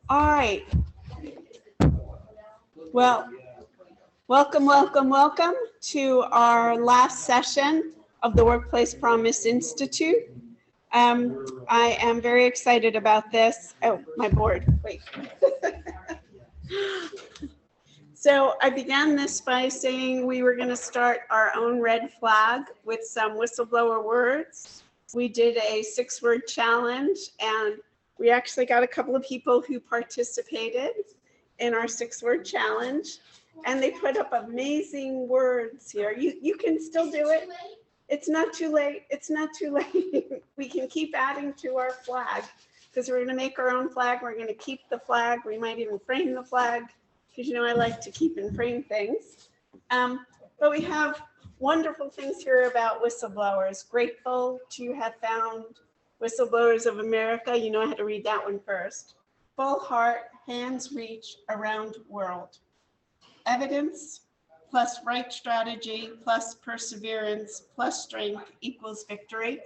All right. Well, welcome to our last session of the Workplace Promise Institute. I am very excited about this. Oh, my board, wait. So I began this by saying we were going to start our own red flag with some whistleblower words. We did a 6-word challenge, and we actually got a couple of people who participated in our 6-word challenge, and they put up amazing words here. You can still do it. It's not too late. It's not too late. We can keep adding to our flag because we're going to make our own flag. We're going to keep the flag. We might even frame the flag because, you know, I like to keep and frame things. But we have wonderful things here about whistleblowers. Grateful to have found Whistleblowers of America. You know, I had to read that one first. Full heart, hands reach, around world. Evidence plus right strategy plus perseverance plus strength equals victory.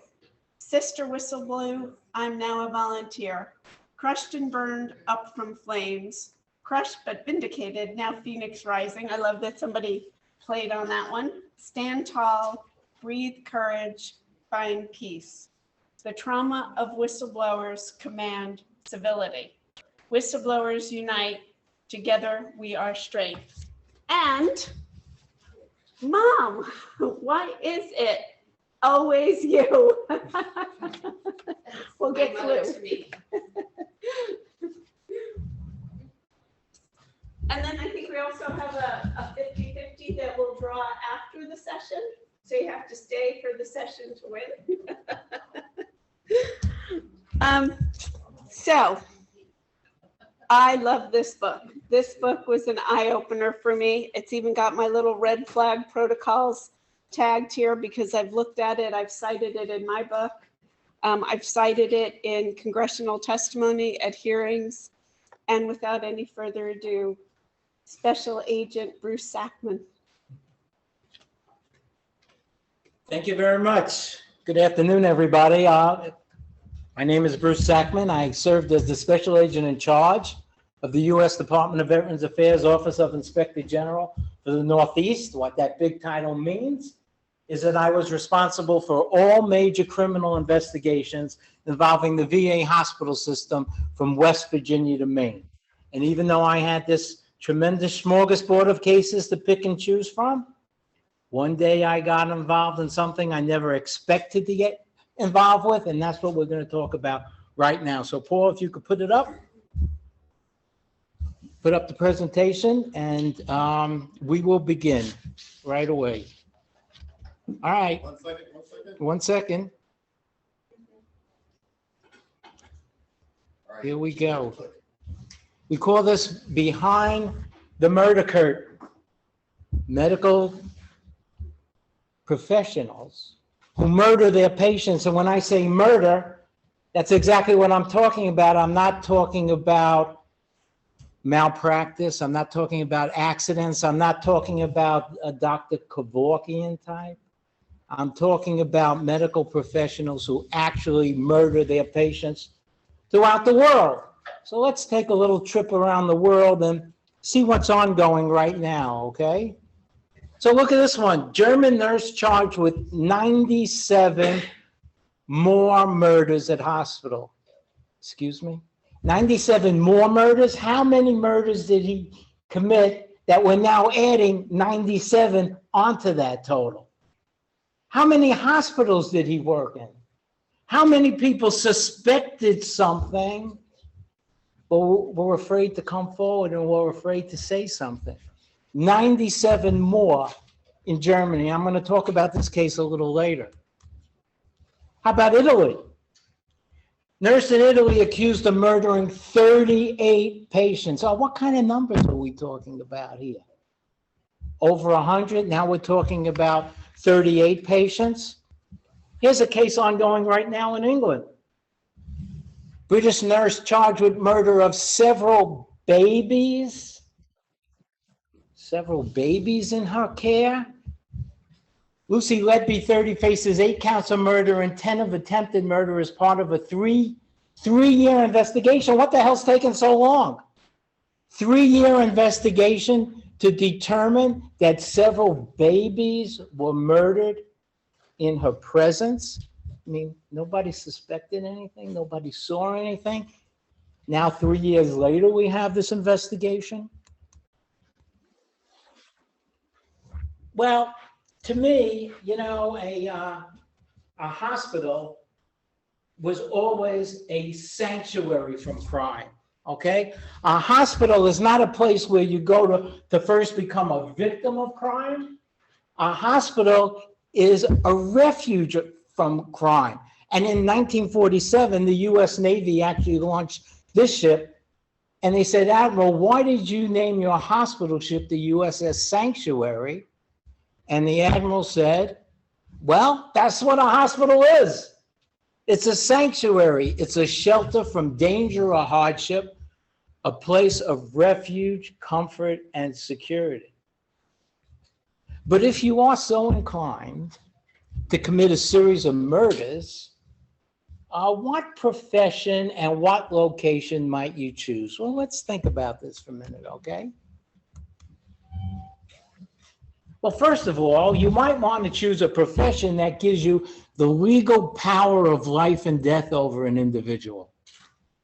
Sister whistleblower, I'm now a volunteer. Crushed and burned up from flames. Crushed but vindicated, now Phoenix rising. I love that somebody played on that one. Stand tall, breathe courage, find peace. The trauma of whistleblowers command civility. Whistleblowers unite, together we are strength. And Mom, why is it always you? We'll get through. And then I think we also have a 50-50 that we'll draw after the session. So you have to stay for the session to win. So I love this book. This book was an eye-opener for me. It's even got my little red flag protocols tagged here because I've looked at it. I've cited it in my book. I've cited it in congressional testimony at hearings. And without any further ado, Special Agent Bruce Sackman. Thank you very much. Good afternoon, everybody. My name is Bruce Sackman. I served as the Special Agent in charge of the U.S. Department of Veterans Affairs Office of Inspector General for the Northeast. What that big title means is that I was responsible for all major criminal investigations involving the VA hospital system from West Virginia to Maine. And even though I had this tremendous smorgasbord of cases to pick and choose from, one day I got involved in something I never expected to get involved with, and that's what we're going to talk about right now. So Paul, if you could put it up. Put up the presentation, and we will begin right away. All right. 1 second. 1 second. All right. Here we go. We call this Behind the Murder Curtain. Medical professionals who murder their patients. And when I say murder, that's exactly what I'm talking about. I'm not talking about malpractice. I'm not talking about accidents. I'm not talking about a Dr. Kevorkian type. I'm talking about medical professionals who actually murder their patients throughout the world. So let's take a little trip around the world and see what's ongoing right now, okay? So look at this one. German nurse charged with 97 more murders at hospital. Excuse me? 97 more murders? How many murders did he commit that we're now adding 97 onto that total? How many hospitals did he work in? How many people suspected something but were afraid to come forward and were afraid to say something? 97 more in Germany. I'm going to talk about this case a little later. How about Italy? Nurse in Italy accused of murdering 38 patients. Oh, what kind of numbers are we talking about here? Over 100. Now we're talking about 38 patients. Here's a case ongoing right now in England. British nurse charged with murder of several babies in her care. Lucy Ledby, 30, faces 8 counts of murder and 10 of attempted murder as part of a 3 3-year investigation. What the hell's taking so long? 3-year investigation to determine that several babies were murdered in her presence. I mean, nobody suspected anything. Nobody saw anything. Now, 3 years later, we have this investigation. Well, to me, you know, a hospital was always a sanctuary from crime, okay? A hospital is not a place where you go to first become a victim of crime. A hospital is a refuge from crime. And in 1947, the US Navy actually launched this ship, and they said, Admiral, why did you name your hospital ship the USS Sanctuary? And the Admiral said, well, that's what a hospital is. It's a sanctuary. It's a shelter from danger or hardship, a place of refuge, comfort, and security. But if you are so inclined to commit a series of murders, what profession and what location might you choose? Well, let's think about this for a minute, okay? Well, first of all, you might want to choose a profession that gives you the legal power of life and death over an individual.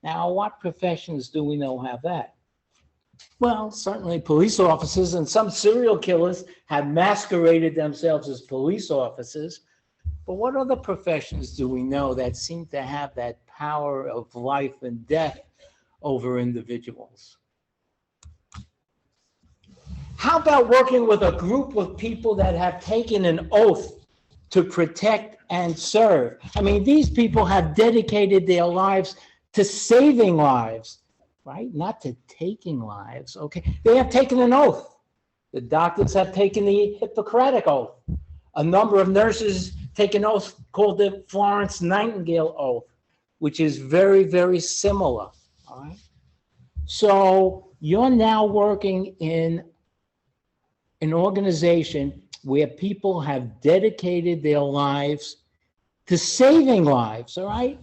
Now, what professions do we know have that? Well, certainly police officers, and some serial killers have masqueraded themselves as police officers. But what other professions do we know that seem to have that power of life and death over individuals? How about working with a group of people that have taken an oath to protect and serve? I mean, these people have dedicated their lives to saving lives, right? Not to taking lives, okay? They have taken an oath. The doctors have taken the Hippocratic oath. A number of nurses take an oath called the Florence Nightingale oath, which is very, very similar, all right? So you're now working in an organization where people have dedicated their lives to saving lives, all right?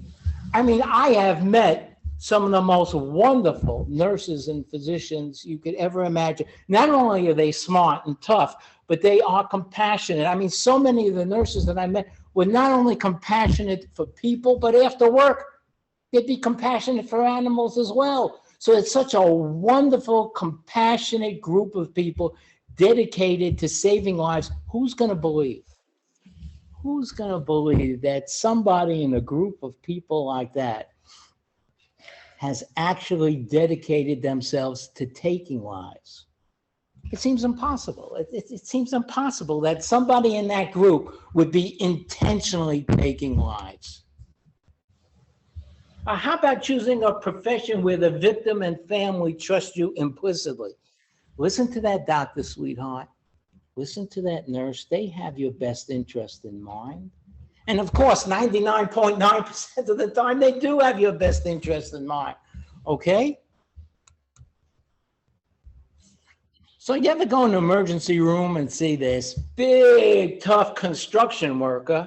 I mean, I have met some of the most wonderful nurses and physicians you could ever imagine. Not only are they smart and tough, but they are compassionate. I mean, so many of the nurses that I met were not only compassionate for people, but after work, they'd be compassionate for animals as well. So it's such a wonderful, compassionate group of people dedicated to saving lives. Who's going to believe? Who's going to believe that somebody in a group of people like that has actually dedicated themselves to taking lives? It seems impossible. It seems impossible that somebody in that group would be intentionally taking lives. How about choosing a profession where the victim and family trust you implicitly? Listen to that doctor, sweetheart. Listen to that nurse. They have your best interest in mind. And of course, 99.9% of the time, they do have your best interest in mind. Okay? So you ever go in an emergency room and see this big, tough construction worker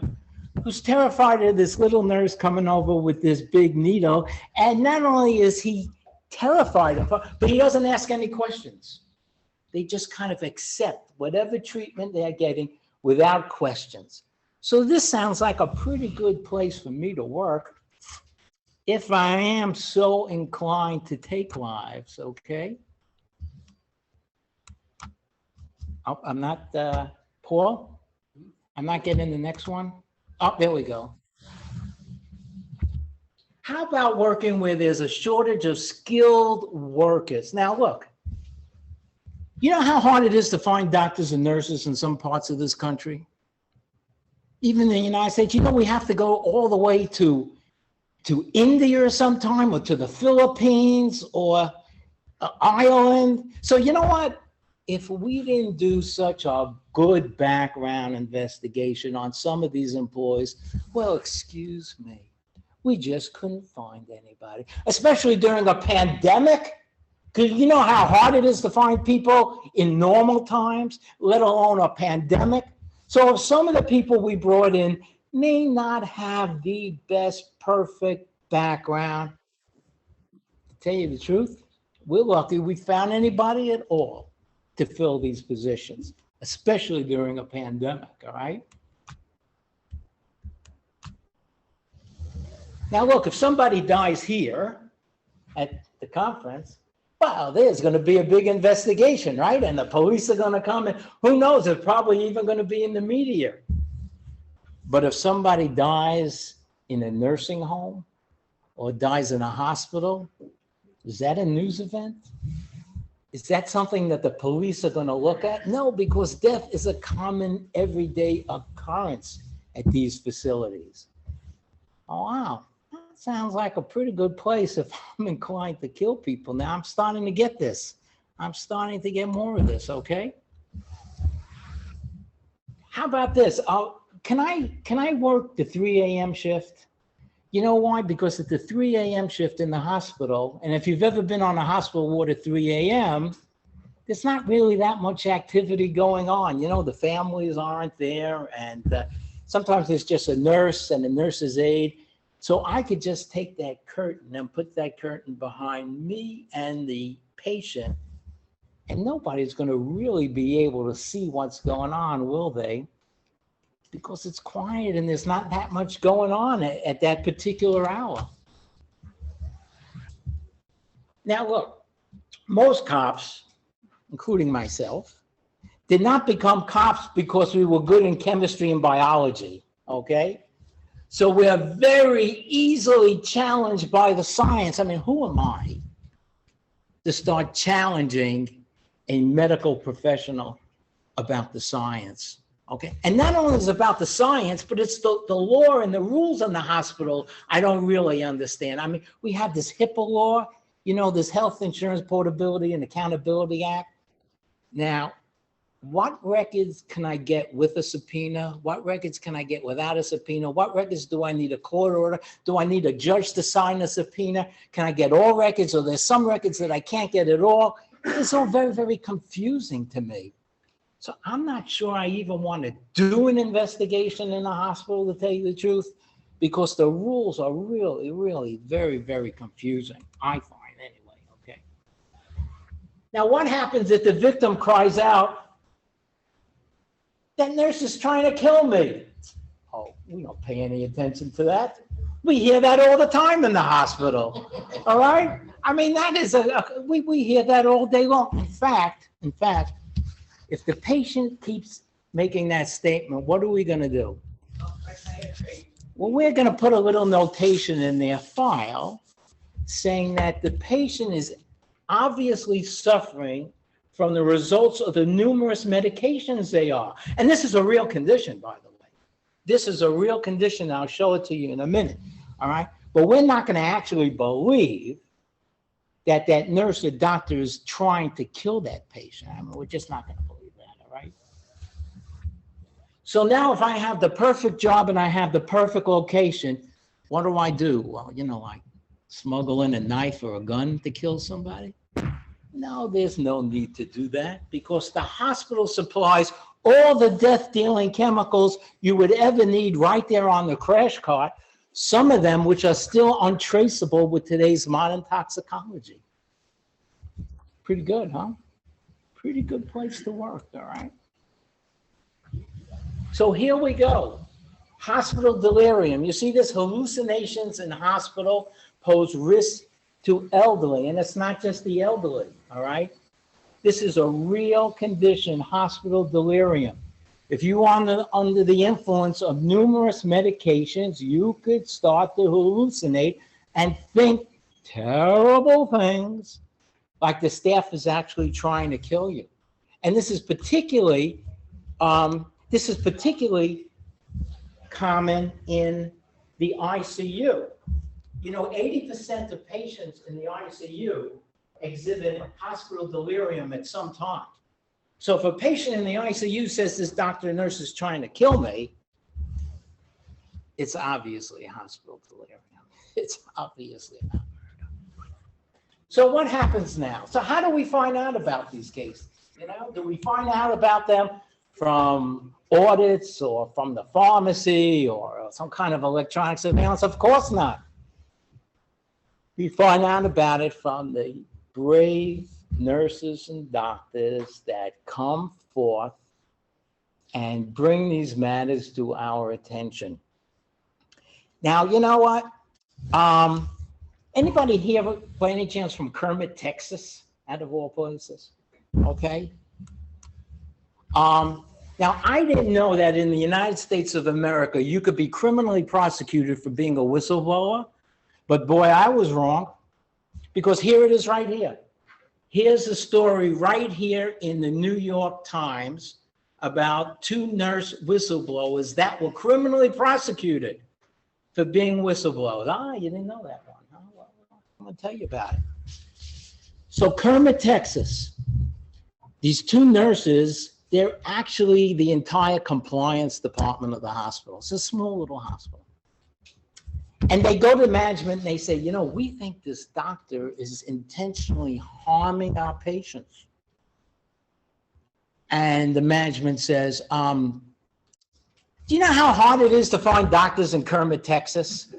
who's terrified of this little nurse coming over with this big needle? And not only is he terrified of her, but he doesn't ask any questions. They just kind of accept whatever treatment they're getting without questions. So this sounds like a pretty good place for me to work if I am so inclined to take lives, okay? Oh, I'm not, Paul? I'm not getting the next one? Oh, there we go. How about working where there's a shortage of skilled workers? Now, look, you know how hard it is to find doctors and nurses in some parts of this country? Even in the United States, you know, we have to go all the way to India sometime, or to the Philippines, or Ireland. So you know what? If we didn't do such a good background investigation on some of these employees, well, excuse me, we just couldn't find anybody, especially during a pandemic. Because you know how hard it is to find people in normal times, let alone a pandemic. So if some of the people we brought in may not have the best perfect background. To tell you the truth, we're lucky we found anybody at all to fill these positions, especially during a pandemic, all right? Now, look, if somebody dies here at the conference, well, there's going to be a big investigation, right? And the police are going to come, and who knows, it's probably even going to be in the media. But if somebody dies in a nursing home or dies in a hospital, is that a news event? Is that something that the police are going to look at? No, because death is a common everyday occurrence at these facilities. Oh, wow. That sounds like a pretty good place if I'm inclined to kill people. Now I'm starting to get this. I'm starting to get more of this, okay? How about this? Can I work the 3 a.m. shift? You know why? Because at the 3 a.m. shift in the hospital, and if you've ever been on a hospital ward at 3 a.m., there's not really that much activity going on. You know, the families aren't there, and sometimes there's just a nurse and a nurse's aide. So I could just take that curtain and put that curtain behind me and the patient, and nobody's going to really be able to see what's going on, will they? Because it's quiet and there's not that much going on at that particular hour. Now, look, most cops, including myself, did not become cops because we were good in chemistry and biology, okay? So we're very easily challenged by the science. I mean, who am I to start challenging a medical professional about the science? Okay, and not only is it about the science, but it's the law and the rules in the hospital I don't really understand. I mean, we have this HIPAA law, you know, this Health Insurance Portability and Accountability Act. Now, what records can I get with a subpoena? What records can I get without a subpoena? What records do I need a court order? Do I need a judge to sign a subpoena? Can I get all records, or there's some records that I can't get at all? It's all very, very confusing to me. So I'm not sure I even want to do an investigation in a hospital, to tell you the truth, because the rules are really, really very, very confusing, I find anyway, okay? Now, what happens if the victim cries out, that nurse is trying to kill me? Oh, we don't pay any attention to that. We hear that all the time in the hospital, all right? I mean, that is we hear that all day long. In fact, if the patient keeps making that statement, what are we going to do? Well, we're going to put a little notation in their file saying that the patient is obviously suffering from the results of the numerous medications they are. And this is a real condition, by the way. This is a real condition. I'll show it to you in a minute, all right? But we're not going to actually believe that that nurse or doctor is trying to kill that patient. I mean, we're just not going to believe that, all right? So now if I have the perfect job and I have the perfect location, what do I do? Well, you know, like smuggle in a knife or a gun to kill somebody? No, there's no need to do that, because the hospital supplies all the death-dealing chemicals you would ever need right there on the crash cart, some of them which are still untraceable with today's modern toxicology. Pretty good, huh? Pretty good place to work, all right? So here we go. Hospital delirium. You see this? Hallucinations in hospital pose risk to elderly, and it's not just the elderly, all right? This is a real condition, hospital delirium. If you are under the influence of numerous medications, you could start to hallucinate and think terrible things, like the staff is actually trying to kill you. And this is particularly common in the ICU. You know, 80% of patients in the ICU exhibit hospital delirium at some time. So if a patient in the ICU says this doctor or nurse is trying to kill me, it's obviously a hospital delirium. It's obviously not murder. So what happens now? So how do we find out about these cases? You know, do we find out about them from audits or from the pharmacy or some kind of electronic surveillance? Of course not. We find out about it from the brave nurses and doctors that come forth and bring these matters to our attention. Now, you know what? Anybody here by any chance from Kermit, Texas, out of all places? Okay. Now, I didn't know that in the United States of America, you could be criminally prosecuted for being a whistleblower, but boy, I was wrong, because here it is right here. Here's a story right here in the New York Times about 2 nurse whistleblowers that were criminally prosecuted for being whistleblowers. Ah, you didn't know that one, huh? Well, I'm gonna tell you about it. So Kermit, Texas, these 2 nurses, they're actually the entire compliance department of the hospital. It's a small little hospital. And they go to management and they say, you know, we think this doctor is intentionally harming our patients. And the management says, do you know how hard it is to find doctors in Kermit, Texas?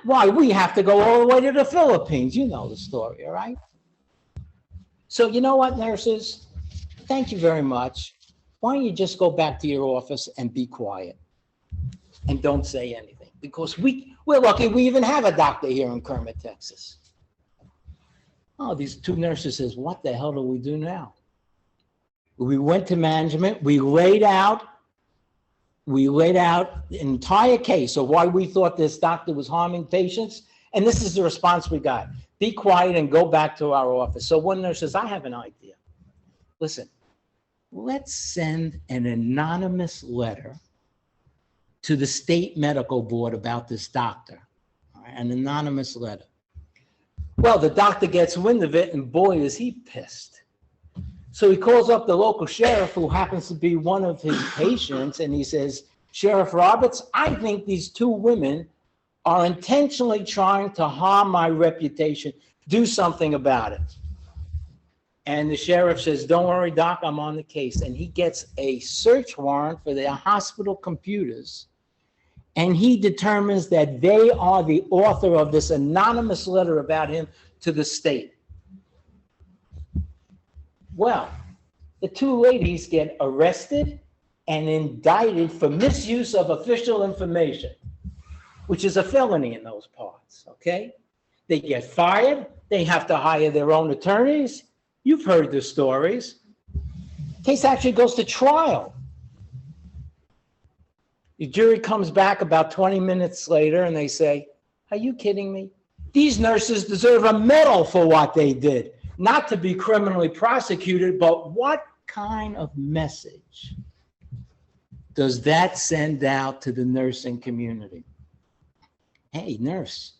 Why, we have to go all the way to the Philippines. You know the story, all right? So you know what, nurses? Thank you very much. Why don't you just go back to your office and be quiet and don't say anything? Because we're lucky we even have a doctor here in Kermit, Texas. Oh, these 2 nurses says, what the hell do we do now? We went to management, we laid out the entire case of why we thought this doctor was harming patients. And this is the response we got. Be quiet and go back to our office. So one nurse says, I have an idea. Listen, let's send an anonymous letter to the state medical board about this doctor, an anonymous letter. Well, the doctor gets wind of it, and boy, is he pissed. So he calls up the local sheriff, who happens to be one of his patients, and he says, Sheriff Roberts, I think these 2 women are intentionally trying to harm my reputation. Do something about it. And the sheriff says, don't worry, Doc, I'm on the case. And he gets a search warrant for their hospital computers. And he determines that they are the author of this anonymous letter about him to the state. Well, the 2 ladies get arrested and indicted for misuse of official information, which is a felony in those parts, okay? They get fired. They have to hire their own attorneys. You've heard the stories. Case actually goes to trial. The jury comes back about 20 minutes later and they say, are you kidding me? These nurses deserve a medal for what they did. Not to be criminally prosecuted, but what kind of message does that send out to the nursing community? Hey, nurse,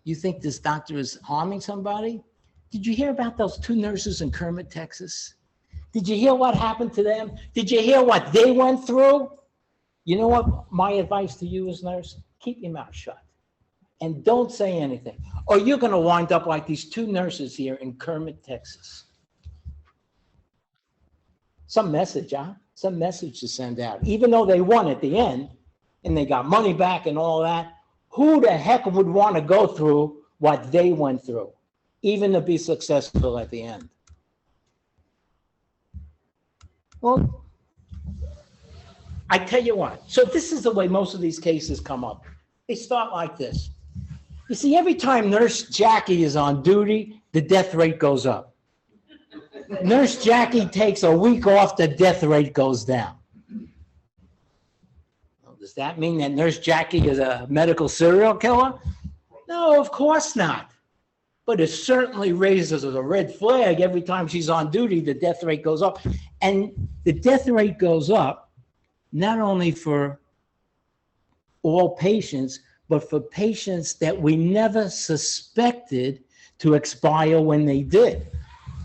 you think this doctor is harming somebody? Did you hear about those 2 nurses in Kermit, Texas? Did you hear what happened to them? Did you hear what they went through? You know what my advice to you is, nurse? Keep your mouth shut and don't say anything, or you're going to wind up like these 2 nurses here in Kermit, Texas. Some message, huh? Some message to send out. Even though they won at the end and they got money back and all that, who the heck would want to go through what they went through, even to be successful at the end? Well, I tell you what, so this is the way most of these cases come up. They start like this. You see, every time Nurse Jackie is on duty, the death rate goes up. Nurse Jackie takes a week off, the death rate goes down. Well, does that mean that Nurse Jackie is a medical serial killer? No, of course not. But it certainly raises a red flag every time she's on duty, the death rate goes up. And the death rate goes up not only for all patients, but for patients that we never suspected to expire when they did.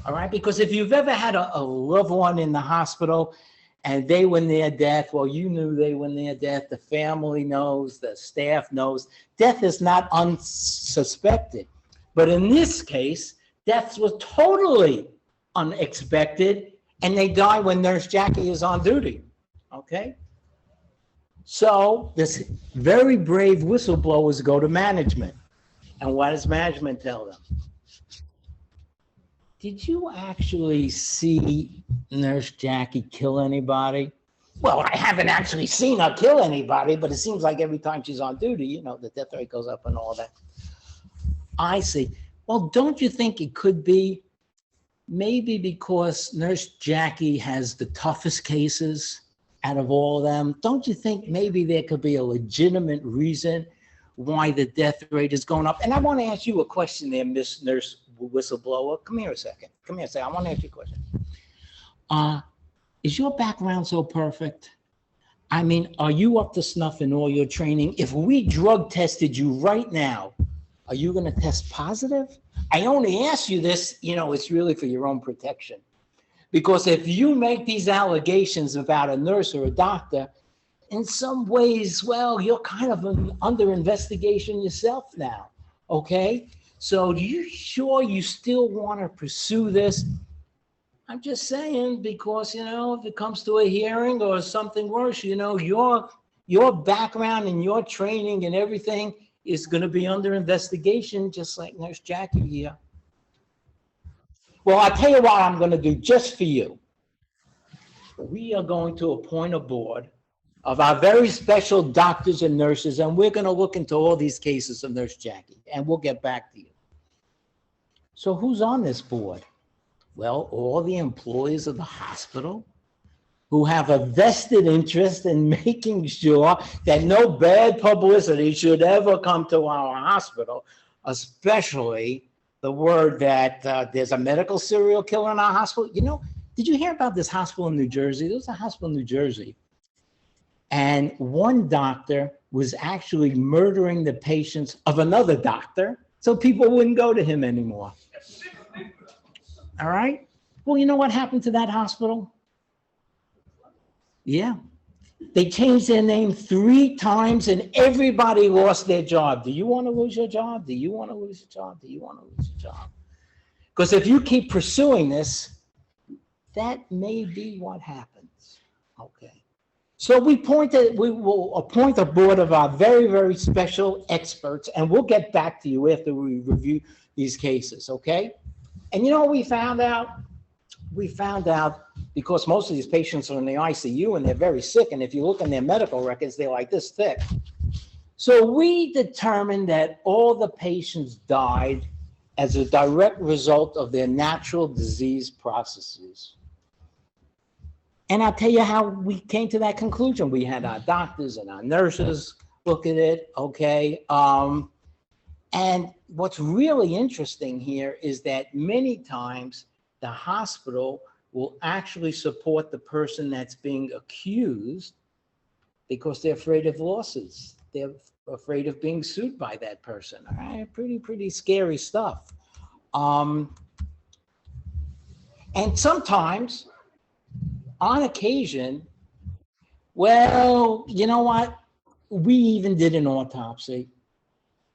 All right, because if you've ever had a loved one in the hospital and they were near death, well, you knew they were near death, the family knows, the staff knows. Death is not unsuspected. But in this case, deaths were totally unexpected, and they die when Nurse Jackie is on duty, okay? So this very brave whistleblowers go to management. And what does management tell them? Did you actually see Nurse Jackie kill anybody? Well, I haven't actually seen her kill anybody, but it seems like every time she's on duty, you know, the death rate goes up and all that. I see. Well, don't you think it could be maybe because Nurse Jackie has the toughest cases out of all of them? Don't you think maybe there could be a legitimate reason why the death rate is going up? And I want to ask you a question there, Miss Nurse Whistleblower. Come here a second. Come here a second. I want to ask you a question. Is your background so perfect? I mean, are you up to snuff in all your training? If we drug tested you right now, are you going to test positive? I only ask you this, you know, it's really for your own protection. Because if you make these allegations about a nurse or a doctor, in some ways, well, you're kind of under investigation yourself now, okay? So are you sure you still want to pursue this? I'm just saying, because, you know, if it comes to a hearing or something worse, you know, your background and your training and everything is going to be under investigation, just like Nurse Jackie here. Well, I'll tell you what I'm going to do just for you. We are going to appoint a board of our very special doctors and nurses, and we're going to look into all these cases of Nurse Jackie, and we'll get back to you. So who's on this board? Well, all the employees of the hospital who have a vested interest in making sure that no bad publicity should ever come to our hospital, especially the word that there's a medical serial killer in our hospital. You know, did you hear about this hospital in New Jersey? There was a hospital in New Jersey. And one doctor was actually murdering the patients of another doctor so people wouldn't go to him anymore. All right. Well, you know what happened to that hospital? Yeah. They changed their name 3 times and everybody lost their job. Do you want to lose your job? Do you want to lose your job? Do you want to lose your job? Because if you keep pursuing this, that may be what happens. Okay. So we will appoint a board of our very, very special experts, and we'll get back to you after we review these cases, okay? And you know what we found out? We found out because most of these patients are in the ICU and they're very sick, and if you look in their medical records, they're like this thick. So we determined that all the patients died as a direct result of their natural disease processes. And I'll tell you how we came to that conclusion. We had our doctors and our nurses look at it, okay? And what's really interesting here is that many times the hospital will actually support the person that's being accused because they're afraid of losses. They're afraid of being sued by that person. All right, pretty scary stuff. And sometimes, on occasion, well, you know what? We even did an autopsy.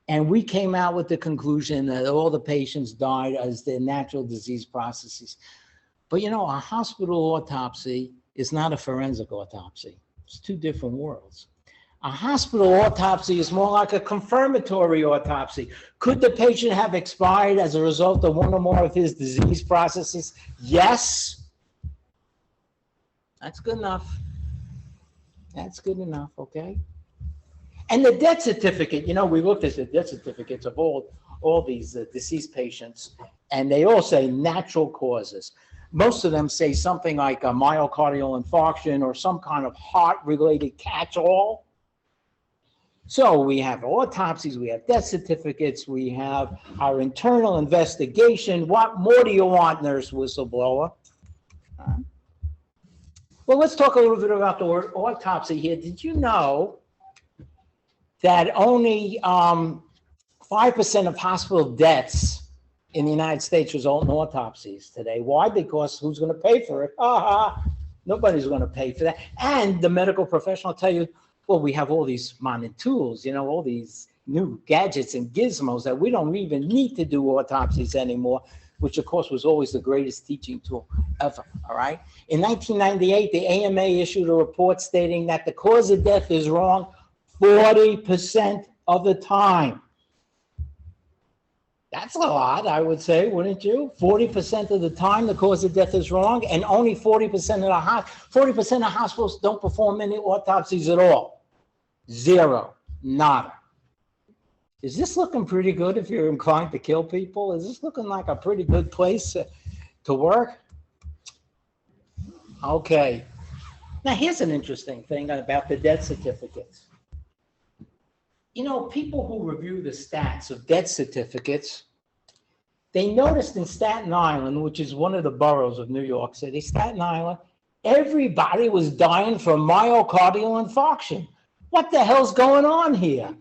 And we came out with the conclusion that all the patients died as their natural disease processes. But you know, a hospital autopsy is not a forensic autopsy. It's 2 different worlds. A hospital autopsy is more like a confirmatory autopsy. Could the patient have expired as a result of one or more of his disease processes? Yes. That's good enough. That's good enough, okay? And the death certificate, you know, we looked at the death certificates of all these deceased patients, and they all say natural causes. Most of them say something like a myocardial infarction or some kind of heart-related catch-all. So we have autopsies, we have death certificates, we have our internal investigation. What more do you want, Nurse Whistleblower? Well, let's talk a little bit about the word autopsy here. Did you know that only 5% of hospital deaths in the United States result in autopsies today? Why? Because who's going to pay for it? Nobody's going to pay for that. And the medical professional will tell you, well, we have all these modern tools, you know, all these new gadgets and gizmos that we don't even need to do autopsies anymore, which of course was always the greatest teaching tool ever, all right? In 1998, the AMA issued a report stating that the cause of death is wrong 40% of the time. That's a lot, I would say, wouldn't you? 40% of the time the cause of death is wrong, and only 40% of hospitals don't perform any autopsies at all. Zero, nada. Is this looking pretty good if you're inclined to kill people? Is this looking like a pretty good place to work? Okay. Now, here's an interesting thing about the death certificates. You know, people who review the stats of death certificates, they noticed in Staten Island, which is one of the boroughs of New York City, Staten Island, everybody was dying from myocardial infarction. What the hell's going on here?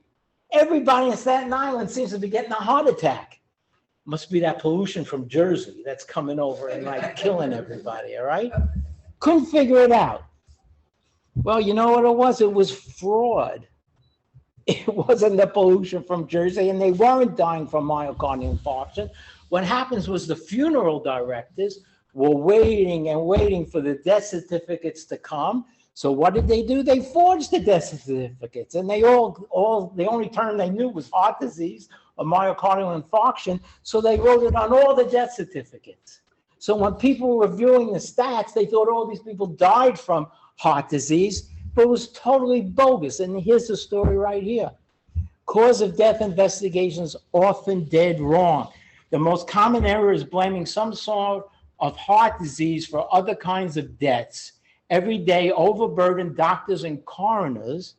Everybody in Staten Island seems to be getting a heart attack. Must be that pollution from Jersey that's coming over and like killing everybody, all right? Couldn't figure it out. Well, you know what it was? It was fraud. It wasn't the pollution from Jersey, and they weren't dying from myocardial infarction. What happens was the funeral directors were waiting and waiting for the death certificates to come. So what did they do? They forged the death certificates, and they all the only term they knew was heart disease or myocardial infarction. So they wrote it on all the death certificates. So when people were reviewing the stats, they thought all these people died from heart disease, but it was totally bogus. And here's the story right here. Cause of death investigations often dead wrong. The most common error is blaming some sort of heart disease for other kinds of deaths. Every day, overburdened doctors and coroners.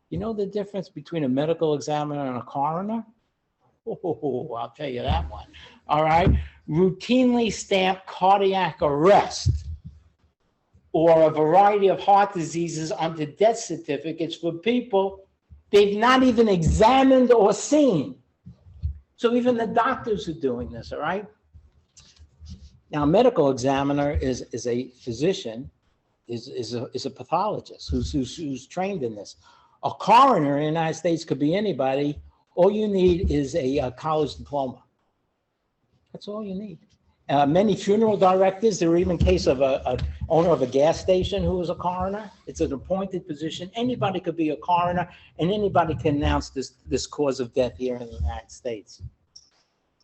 You know the difference between a medical examiner and a coroner? Oh, I'll tell you that one. All right. Routinely stamp cardiac arrest or a variety of heart diseases onto death certificates for people they've not even examined or seen. So even the doctors are doing this, all right? Now, a medical examiner is a physician, is a pathologist who's trained in this. A coroner in the United States could be anybody. All you need is a college diploma. That's all you need. Many funeral directors, there were even case of an owner of a gas station who was a coroner. It's an appointed position. Anybody could be a coroner, and anybody can announce this cause of death here in the United States.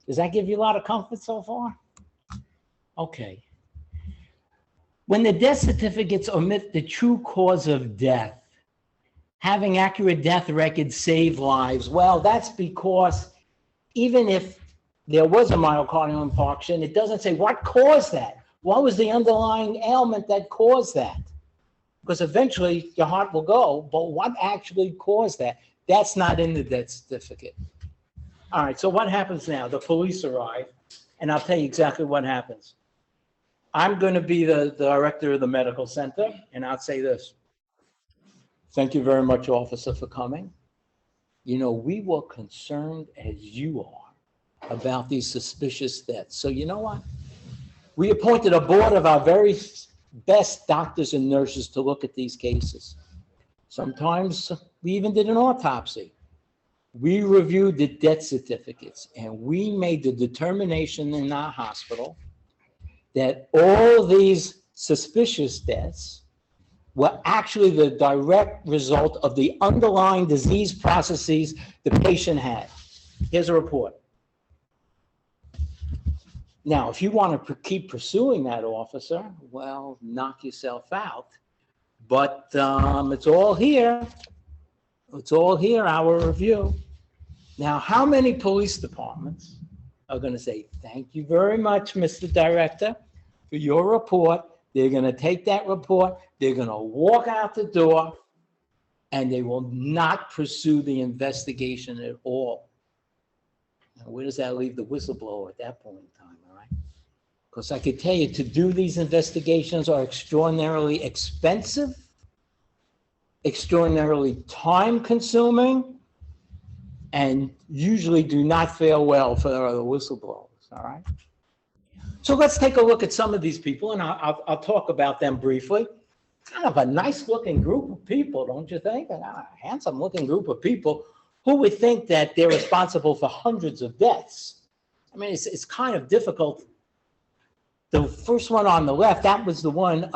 Does that give you a lot of comfort so far? Okay. When the death certificates omit the true cause of death, having accurate death records save lives. Well, that's because even if there was a myocardial infarction, it doesn't say what caused that. What was the underlying ailment that caused that? Because eventually your heart will go, but what actually caused that? That's not in the death certificate. All right, so what happens now? The police arrive, and I'll tell you exactly what happens. I'm going to be the director of the medical center, and I'll say this. Thank you very much, officer, for coming. You know, we were concerned as you are about these suspicious deaths. So you know what? We appointed a board of our very best doctors and nurses to look at these cases. Sometimes we even did an autopsy. We reviewed the death certificates, and we made the determination in our hospital that all these suspicious deaths were actually the direct result of the underlying disease processes the patient had. Here's a report. Now, if you want to keep pursuing that, officer, well, knock yourself out. But it's all here. It's all here, our review. Now, how many police departments are going to say, thank you very much, Mr. Director, for your report. They're going to take that report. They're going to walk out the door, and they will not pursue the investigation at all. Now, where does that leave the whistleblower at that point in time, all right? Because I could tell you, to do these investigations are extraordinarily expensive, extraordinarily time-consuming, and usually do not fare well for the whistleblowers, all right? So let's take a look at some of these people, and I'll talk about them briefly. Kind of a nice-looking group of people, don't you think? A handsome-looking group of people. Who would think that they're responsible for hundreds of deaths? I mean, it's kind of difficult. The first one on the left, that was the one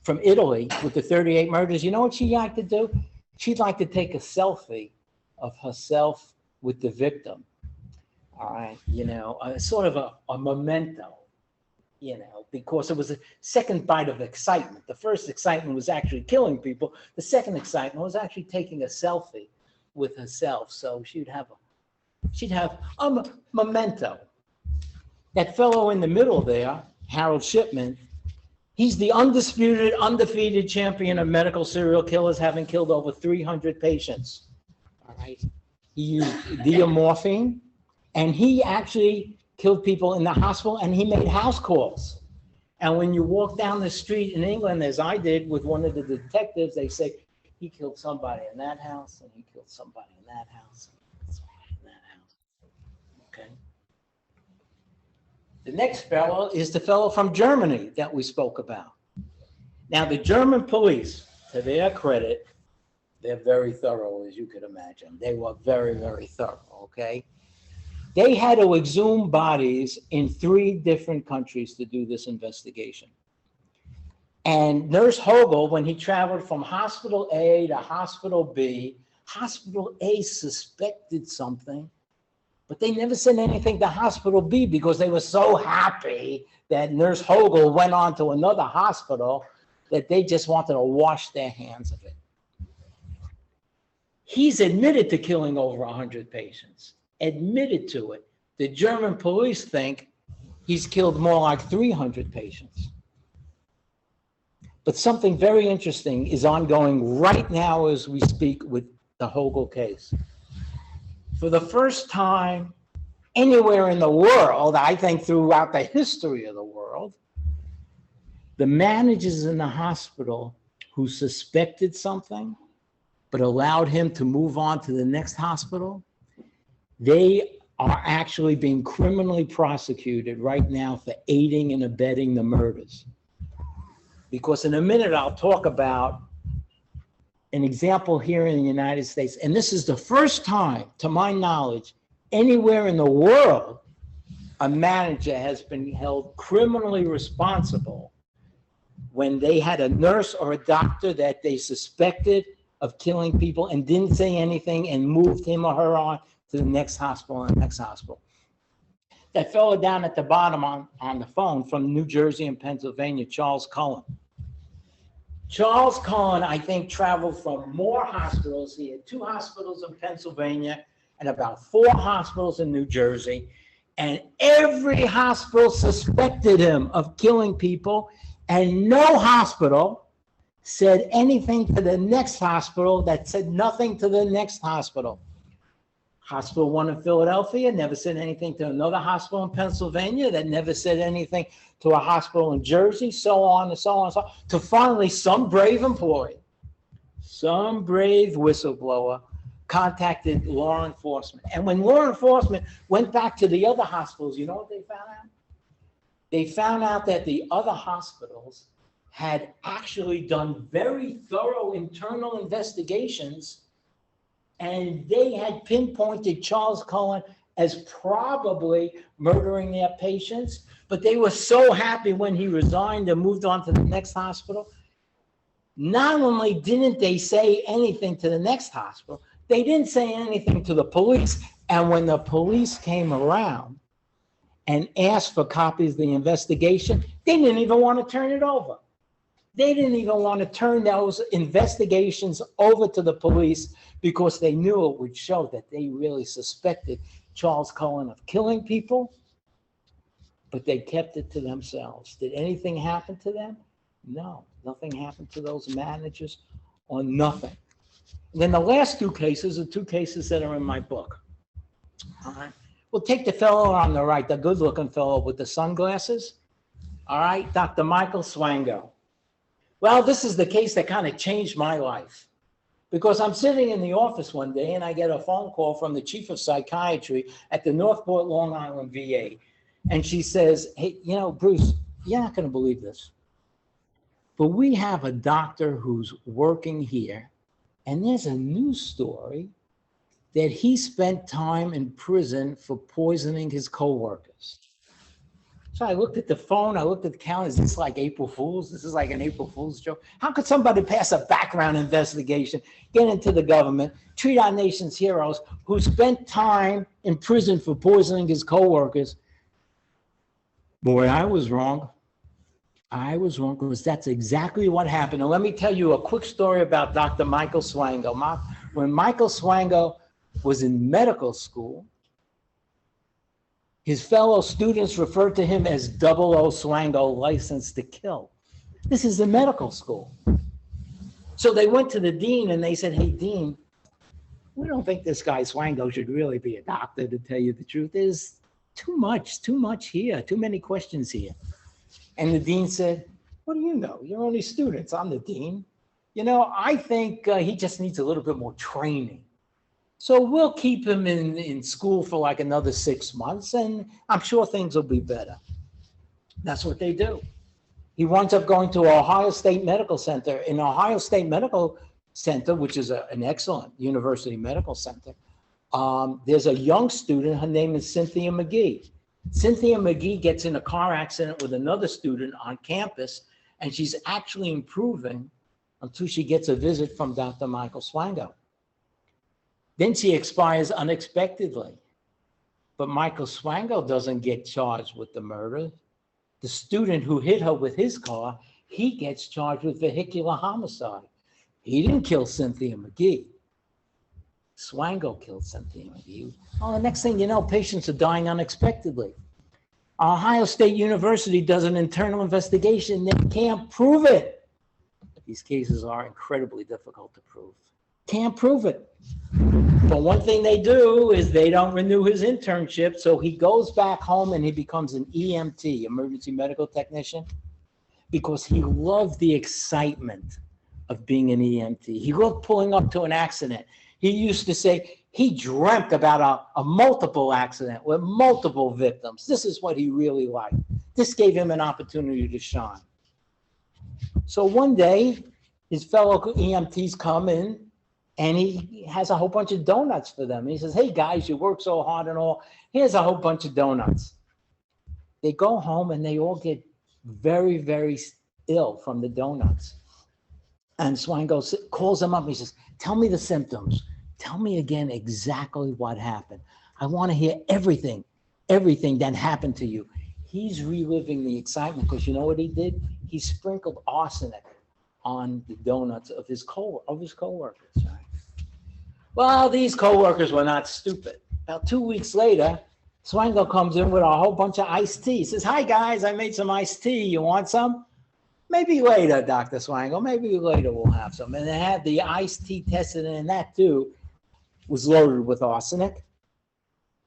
from Italy with the 38 murders. You know what she'd like to do? She'd like to take a selfie of herself with the victim. all right, sort of a memento, because it was a second bite of excitement. The first excitement was actually killing people. The second excitement was actually taking a selfie with herself. So she'd have a memento. That fellow in the middle there, Harold Shipman, he's the undisputed, undefeated champion of medical serial killers, having killed over 300 patients. All right. He used diamorphine, and he actually killed people in the hospital, and he made house calls. And when you walk down the street in England, as I did with one of the detectives, they say, he killed somebody in that house, and he killed somebody in that house, and somebody in that house. Okay. The next fellow is the fellow from Germany that we spoke about. Now, the German police, to their credit, they're very thorough, as you could imagine. They were very, very thorough, okay? They had to exhume bodies in 3 different countries to do this investigation. And Nurse Hogel, when he traveled from hospital A to hospital B, hospital A suspected something, but they never said anything to hospital B because they were so happy that Nurse Hogel went on to another hospital that they just wanted to wash their hands of it. He's admitted to killing over 100 patients, admitted to it. The German police think he's killed more like 300 patients. But something very interesting is ongoing right now as we speak with the Hogel case. For the first time anywhere in the world, I think throughout the history of the world, the managers in the hospital who suspected something but allowed him to move on to the next hospital, they are actually being criminally prosecuted right now for aiding and abetting the murders. Because in a minute, I'll talk about an example here in the United States. And this is the first time, to my knowledge, anywhere in the world, a manager has been held criminally responsible when they had a nurse or a doctor that they suspected of killing people and didn't say anything and moved him or her on to the next hospital and the next hospital. That fellow down at the bottom on the phone from New Jersey and Pennsylvania, Charles Cullen. Charles Cullen, I think, traveled from more hospitals. He had 2 hospitals in Pennsylvania and about 4 hospitals in New Jersey. And every hospital suspected him of killing people, and no hospital said anything to the next hospital that said nothing to the next hospital. Hospital 1 in Philadelphia never said anything to another hospital in Pennsylvania that never said anything to a hospital in Jersey, so on and so on and so on, to finally some brave employee, some brave whistleblower contacted law enforcement. And when law enforcement went back to the other hospitals, you know what they found out? They found out that the other hospitals had actually done very thorough internal investigations, and they had pinpointed Charles Cullen as probably murdering their patients. But they were so happy when he resigned and moved on to the next hospital. Not only didn't they say anything to the next hospital, they didn't say anything to the police. And when the police came around and asked for copies of the investigation, they didn't even want to turn it over. They didn't even want to turn those investigations over to the police because they knew it would show that they really suspected Charles Cullen of killing people, but they kept it to themselves. Did anything happen to them? No, nothing happened to those managers or nothing. And then the last 2 cases are 2 cases that are in my book. All right. We'll take the fellow on the right, the good-looking fellow with the sunglasses. All right, Dr. Michael Swango. Well, this is the case that kind of changed my life, because I'm sitting in the office one day and I get a phone call from the chief of psychiatry at the Northport, Long Island VA. And she says, hey, Bruce, you're not going to believe this, but we have a doctor who's working here, and there's a news story that he spent time in prison for poisoning his coworkers. So I looked at the phone, I looked at the calendar. Is this like April Fool's? This is like an April Fool's joke. How could somebody pass a background investigation, get into the government, treat our nation's heroes who spent time in prison for poisoning his coworkers? Boy, I was wrong. I was wrong because that's exactly what happened. And let me tell you a quick story about Dr. Michael Swango. When Michael Swango was in medical school, his fellow students referred to him as 00 Swango, licensed to kill. This is in medical school. So they went to the dean and they said, hey, dean, we don't think this guy Swango should really be a doctor, to tell you the truth. There's too much here, too many questions here. And the dean said, what do you know? You're only students. I'm the dean. You know, I think he just needs a little bit more training. So we'll keep him in school for like another 6 months, and I'm sure things will be better. That's what they do. He winds up going to Ohio State Medical Center. In Ohio State Medical Center, which is an excellent university medical center, there's a young student. Her name is Cynthia McGee. Cynthia McGee gets in a car accident with another student on campus, and she's actually improving until she gets a visit from Dr. Michael Swango. Then she expires unexpectedly. But Michael Swango doesn't get charged with the murder. The student who hit her with his car, he gets charged with vehicular homicide. He didn't kill Cynthia McGee. Swango killed Cynthia McGee. Well, the next thing you know, patients are dying unexpectedly. Ohio State University does an internal investigation. They can't prove it. These cases are incredibly difficult to prove. Can't prove it. But one thing they do is they don't renew his internship, so he goes back home and he becomes an EMT, emergency medical technician, because he loved the excitement of being an EMT. He loved pulling up to an accident. He used to say he dreamt about a multiple accident with multiple victims. This is what he really liked. This gave him an opportunity to shine. So one day, his fellow EMTs come in, and he has a whole bunch of donuts for them. He says, hey, guys, you work so hard and all. Here's a whole bunch of donuts. They go home, and they all get very, very ill from the donuts. And Swango calls them up. He says, tell me the symptoms. Tell me again exactly what happened. I want to hear everything that happened to you. He's reliving the excitement because you know what he did? He sprinkled arsenic on the donuts of his coworkers, right? Well, these coworkers were not stupid. About 2 weeks later, Swango comes in with a whole bunch of iced tea. He says, hi, guys, I made some iced tea. You want some? Maybe later, Dr. Swango. Maybe later we'll have some. And they had the iced tea tested, and that, too, was loaded with arsenic.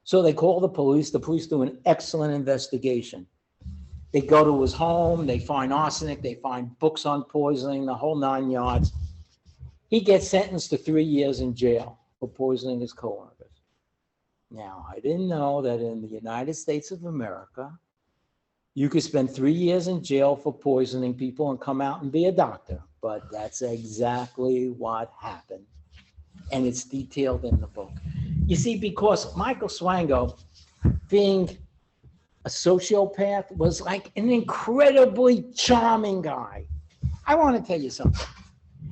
So they call the police. The police do an excellent investigation. They go to his home. They find arsenic. They find books on poisoning, the whole 9 yards. He gets sentenced to 3 years in jail for poisoning his coworkers. Now, I didn't know that in the United States of America, you could spend 3 years in jail for poisoning people and come out and be a doctor. But that's exactly what happened. And it's detailed in the book. You see, because Michael Swango, being a sociopath, was like an incredibly charming guy. I want to tell you something.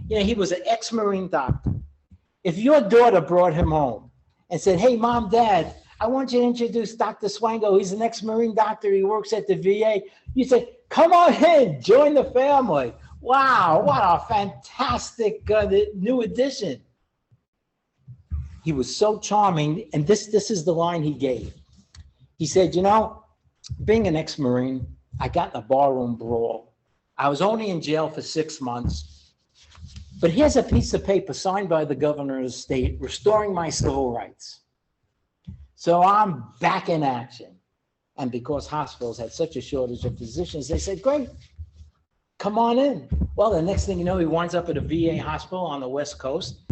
You know, he was an ex-Marine doctor. If your daughter brought him home and said, hey, Mom, Dad, I want you to introduce Dr. Swango. He's an ex-Marine doctor. He works at the VA. You say, come on in, join the family. Wow, what a fantastic new addition. He was so charming. And this is the line he gave. He said, you know, being an ex-Marine, I got in a barroom brawl. I was only in jail for 6 months. But here's a piece of paper signed by the governor of the state restoring my civil rights. So I'm back in action. And because hospitals had such a shortage of physicians, they said, great, come on in. Well, the next thing you know, he winds up at a VA hospital on the West Coast,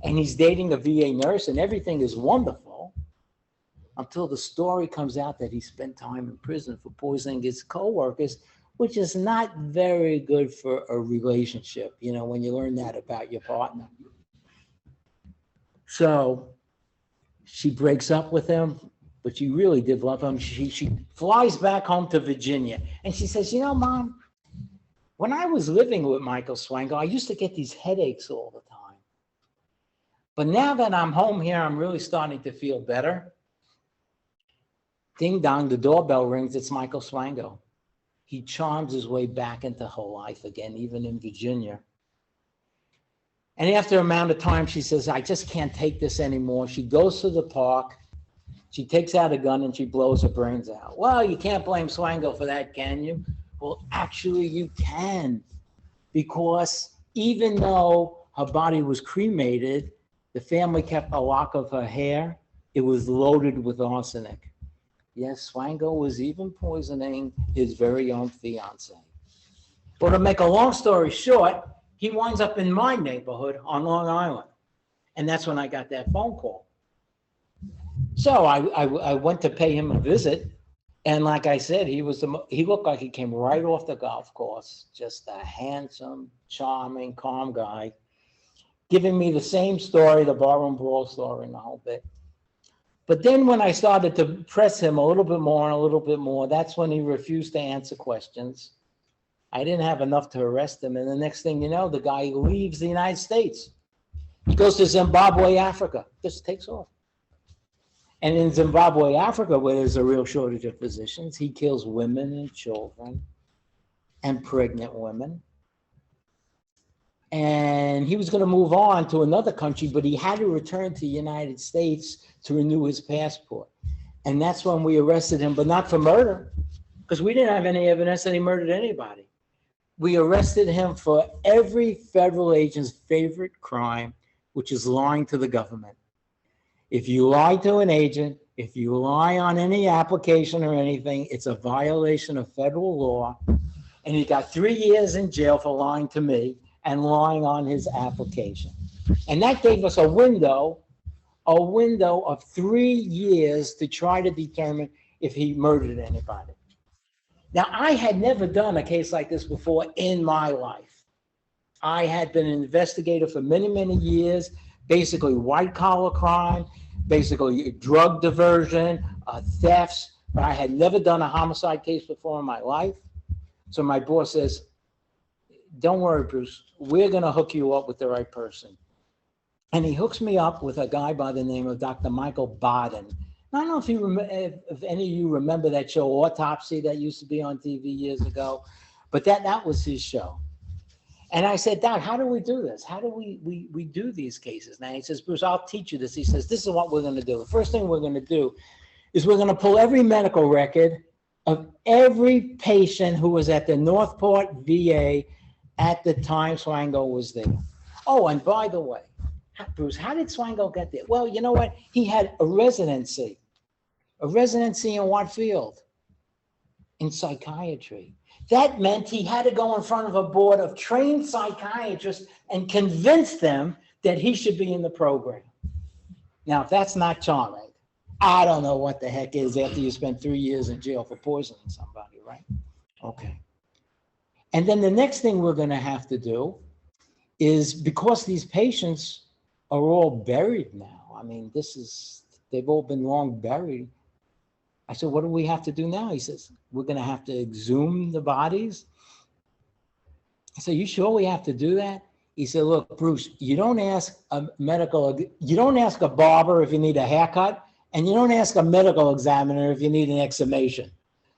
and he's dating a VA nurse, and everything is wonderful until the story comes out that he spent time in prison for poisoning his coworkers, which is not very good for a relationship, you know, when you learn that about your partner. So she breaks up with him. but she really did love him. She flies back home to Virginia, and she says, you know, Mom, when I was living with Michael Swango, I used to get these headaches all the time. But now that I'm home here, I'm really starting to feel better. Ding dong, the doorbell rings. It's Michael Swango. He charms his way back into her life again, even in Virginia. And after an amount of time, she says, I just can't take this anymore. She goes to the park. She takes out a gun and she blows her brains out. Well, you can't blame Swango for that, can you? Well, actually, you can. Because even though her body was cremated, the family kept a lock of her hair. It was loaded with arsenic. Yes, Swango was even poisoning his very own fiance. Well, to make a long story short, he winds up in my neighborhood on Long Island. And that's when I got that phone call. So I went to pay him a visit. And like I said, he looked like he came right off the golf course. Just a handsome, charming, calm guy, giving me the same story, the barroom brawl story and the whole bit. But then when I started to press him a little bit more and a little bit more, that's when he refused to answer questions. I didn't have enough to arrest him. And the next thing you know, the guy leaves the United States. He goes to Zimbabwe, Africa, just takes off. And in Zimbabwe, Africa, where there's a real shortage of physicians, he kills women and children and pregnant women. And he was going to move on to another country, but he had to return to the United States to renew his passport. And that's when we arrested him, but not for murder, because we didn't have any evidence that he murdered anybody. We arrested him for every federal agent's favorite crime, which is lying to the government. If you lie to an agent, if you lie on any application or anything, it's a violation of federal law. And he got 3 years in jail for lying to me and lying on his application. And that gave us a window of 3 years to try to determine if he murdered anybody. Now, I had never done a case like this before in my life. I had been an investigator for many, many years, basically white-collar crime, basically drug diversion, thefts, but I had never done a homicide case before in my life. So my boss says, don't worry, Bruce, we're going to hook you up with the right person. And he hooks me up with a guy by the name of Dr. Michael Baden. I don't know if any of you remember that show Autopsy that used to be on TV years ago, but that was his show. And I said, Doc, how do we do this? How do we do these cases? Now he says, Bruce, I'll teach you this. He says, this is what we're going to do. The first thing we're going to do is we're going to pull every medical record of every patient who was at the Northport VA at the time Swango was there. Oh, and by the way, Bruce, how did Swango get there? Well, you know what? He had a residency. A residency in what field? In psychiatry. That meant he had to go in front of a board of trained psychiatrists and convince them that he should be in the program. Now, if that's not charming, I don't know what the heck is after you spend 3 years in jail for poisoning somebody, right? Okay. And then the next thing we're going to have to do is, because these patients are all buried now, I mean, they've all been long buried. I said, what do we have to do now? He says, we're going to have to exhume the bodies. I said, you sure we have to do that? He said, look, Bruce, you don't ask a barber if you need a haircut, and you don't ask a medical examiner if you need an exhumation.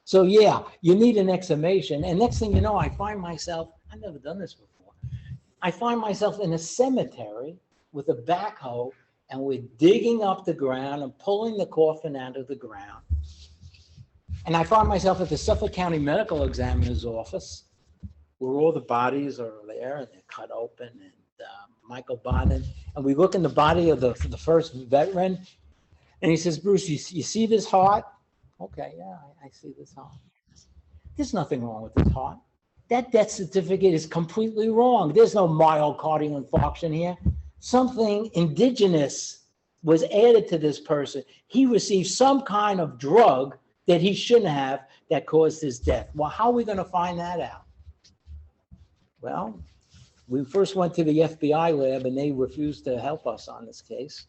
So yeah, you need an exhumation. And next thing you know, I find myself, I've never done this before. I find myself in a cemetery with a backhoe, and we're digging up the ground and pulling the coffin out of the ground. And I find myself at the Suffolk County Medical Examiner's office, where all the bodies are there and they're cut open, and Michael Baden, and we look in the body of the first veteran, and he says, Bruce, you see this heart? Okay, yeah, I see this heart. There's nothing wrong with this heart. That death certificate is completely wrong. There's no myocardial infarction here. Something indigenous was added to this person. He received some kind of drug that he shouldn't have that caused his death. Well, how are we going to find that out? Well, we first went to the FBI lab and they refused to help us on this case.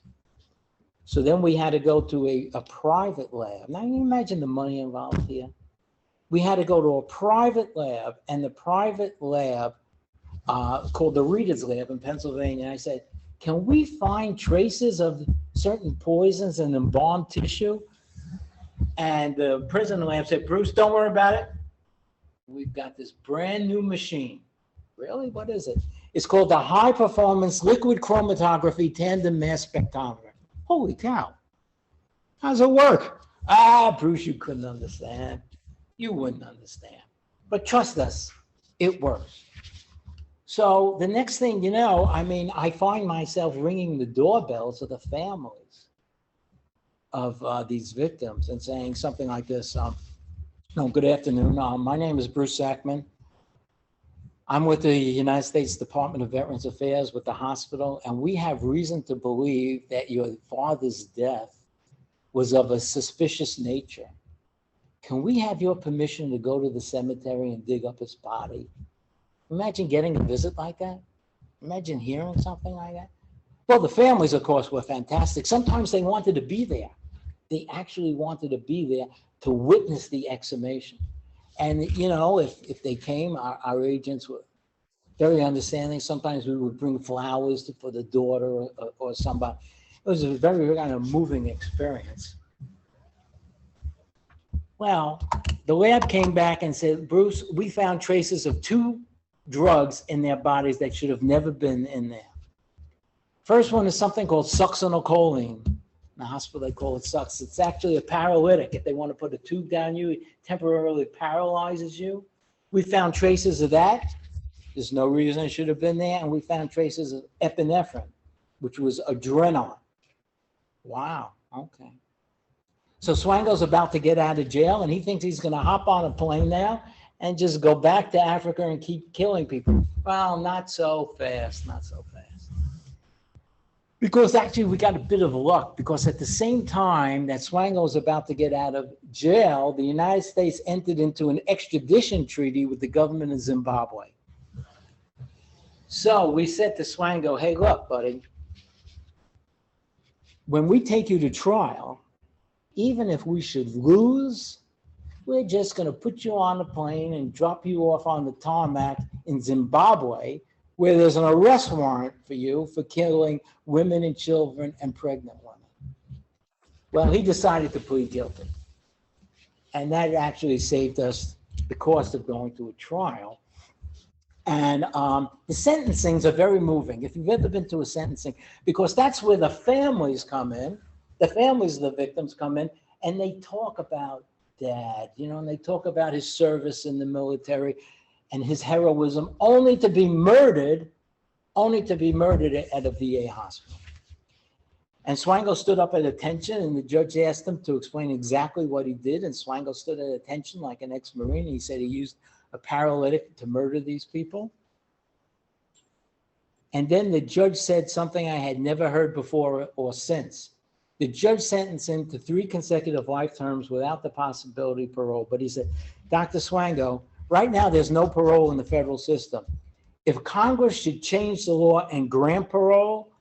So then we had to go to a private lab. Now you imagine the money involved here. We had to go to a private lab, and the private lab called the Reader's Lab in Pennsylvania. And I said, can we find traces of certain poisons in embalmed tissue? And the prison lab said, Bruce, don't worry about it. We've got this brand new machine. Really? What is it? It's called the High Performance Liquid Chromatography Tandem Mass Spectrometer. Holy cow. How does it work? Bruce, you couldn't understand. You wouldn't understand. But trust us, it works. So the next thing you know, I mean, I find myself ringing the doorbells of the families of these victims and saying something like this. Good afternoon. My name is Bruce Sackman. I'm with the United States Department of Veterans Affairs with the hospital, and we have reason to believe that your father's death was of a suspicious nature. Can we have your permission to go to the cemetery and dig up his body? Imagine getting a visit like that. Imagine hearing something like that. Well, the families, of course, were fantastic. Sometimes they wanted to be there. They actually wanted to be there to witness the exhumation. And, you know, if they came, our agents were very understanding. Sometimes we would bring flowers for the daughter or somebody. It was a very kind of moving experience. Well, the lab came back and said, Bruce, we found traces of 2 drugs in their bodies that should have never been in there. First one is something called succinylcholine. In the hospital, they call it sucks. It's actually a paralytic. If they want to put a tube down you, it temporarily paralyzes you. We found traces of that. There's no reason it should have been there. And we found traces of epinephrine, which was adrenaline. Wow, okay. So Swango's about to get out of jail, and he thinks he's going to hop on a plane now and just go back to Africa and keep killing people. Well, not so fast, not so fast. Because actually we got a bit of luck, because at the same time that Swango was about to get out of jail, the United States entered into an extradition treaty with the government of Zimbabwe. So we said to Swango, hey, look, buddy, when we take you to trial, even if we should lose, we're just going to put you on a plane and drop you off on the tarmac in Zimbabwe, where there's an arrest warrant for you for killing women and children and pregnant women. Well, he decided to plead guilty. And that actually saved us the cost of going to a trial. And the sentencings are very moving. If you've ever been to a sentencing, because that's where the families come in, the families of the victims come in, and they talk about Dad, you know, and they talk about his service in the military and his heroism, only to be murdered at a VA hospital. And Swango stood up at attention, and the judge asked him to explain exactly what he did. And Swango stood at attention like an ex-Marine. He said he used a paralytic to murder these people. And then the judge said something I had never heard before or since. The judge sentenced him to 3 consecutive life terms without the possibility of parole. But he said, Dr. Swango, right now there's no parole in the federal system. If Congress should change the law and grant parole,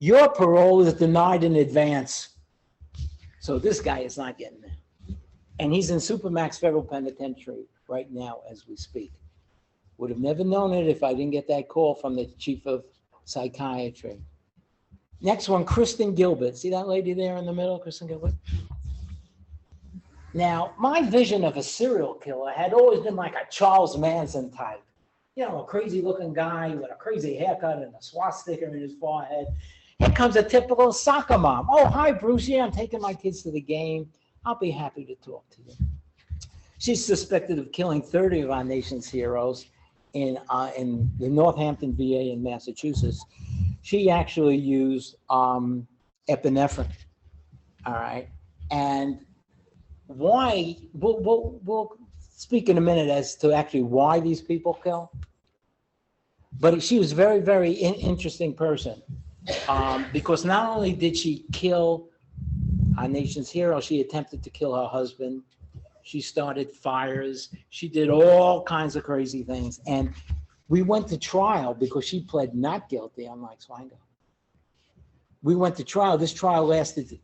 your parole is denied in advance. So this guy is not getting there. And he's in Supermax Federal Penitentiary right now as we speak. Would have never known it if I didn't get that call from the chief of psychiatry. Next one, Kristen Gilbert. See that lady there in the middle, Kristen Gilbert? Now, my vision of a serial killer had always been like a Charles Manson type. You know, a crazy looking guy with a crazy haircut and a swastika in his forehead. Here comes a typical soccer mom. Oh, hi, Bruce. Yeah, I'm taking my kids to the game. I'll be happy to talk to you. She's suspected of killing 30 of our nation's heroes in the Northampton VA in Massachusetts. She actually used epinephrine. All right. And why, we'll speak in a minute as to actually why these people kill. But she was a very, very interesting person because not only did she kill our nation's hero, she attempted to kill her husband. She started fires. She did all kinds of crazy things. And we went to trial because she pled not guilty, unlike Swango. We went to trial. This trial lasted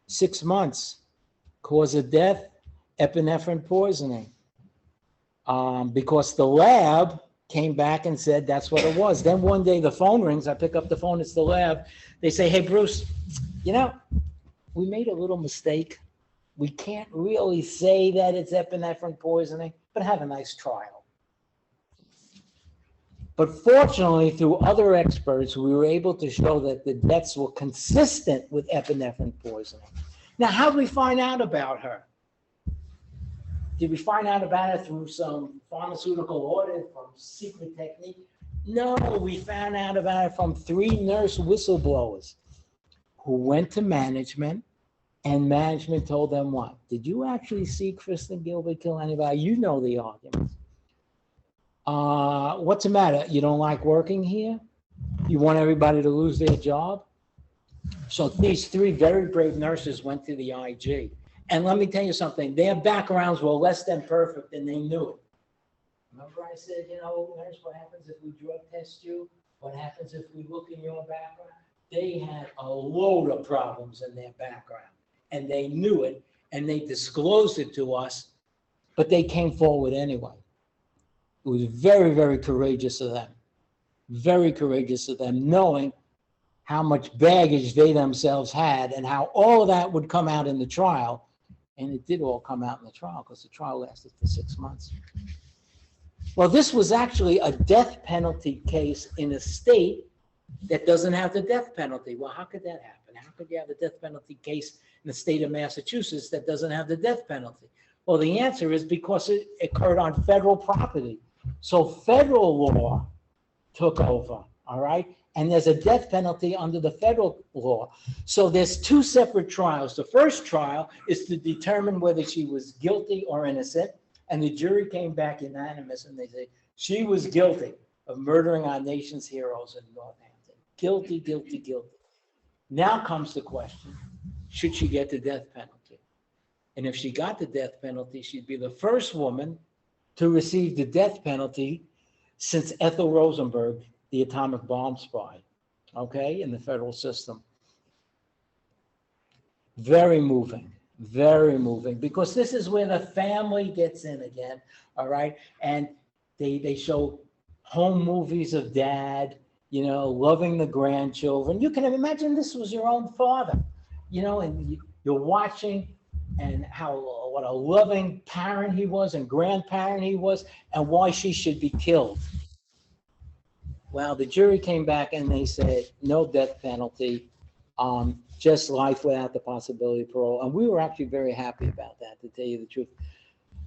6 months. Cause of death, epinephrine poisoning. Because the lab came back and said that's what it was. Then one day the phone rings, I pick up the phone, it's the lab. They say, hey, Bruce, you know, we made a little mistake. We can't really say that it's epinephrine poisoning, but have a nice trial. But fortunately, through other experts, we were able to show that the deaths were consistent with epinephrine poisoning. Now, how did we find out about her? Did we find out about it through some pharmaceutical audit, from secret technique? No, we found out about it from 3 nurse whistleblowers who went to management, and management told them what? Did you actually see Kristen Gilbert kill anybody? You know the arguments. What's the matter? You don't like working here? You want everybody to lose their job? So these 3 very brave nurses went to the IG. And let me tell you something, their backgrounds were less than perfect and they knew it. Remember I said, you know, nurse, what happens if we drug test you? What happens if we look in your background? They had a load of problems in their background and they knew it and they disclosed it to us, but they came forward anyway. It was very, very courageous of them. Very courageous of them, knowing how much baggage they themselves had and how all of that would come out in the trial. And it did all come out in the trial because the trial lasted for 6 months. Well, this was actually a death penalty case in a state that doesn't have the death penalty. Well, how could that happen? How could you have a death penalty case in the state of Massachusetts that doesn't have the death penalty? Well, the answer is because it occurred on federal property. So federal law took over, all right? And there's a death penalty under the federal law. So there's 2 separate trials. The first trial is to determine whether she was guilty or innocent. And the jury came back unanimous and they say, she was guilty of murdering our nation's heroes in Northampton. Guilty, guilty, guilty. Now comes the question, should she get the death penalty? And if she got the death penalty, she'd be the first woman to receive the death penalty since Ethel Rosenberg, the atomic bomb spy, okay, in the federal system. Very moving, because this is where the family gets in again, all right? And they show home movies of dad, you know, loving the grandchildren. You can imagine this was your own father, you know, and you're watching and what a loving parent he was and grandparent he was and why she should be killed. Well, the jury came back and they said, no death penalty, just life without the possibility of parole. And we were actually very happy about that, to tell you the truth,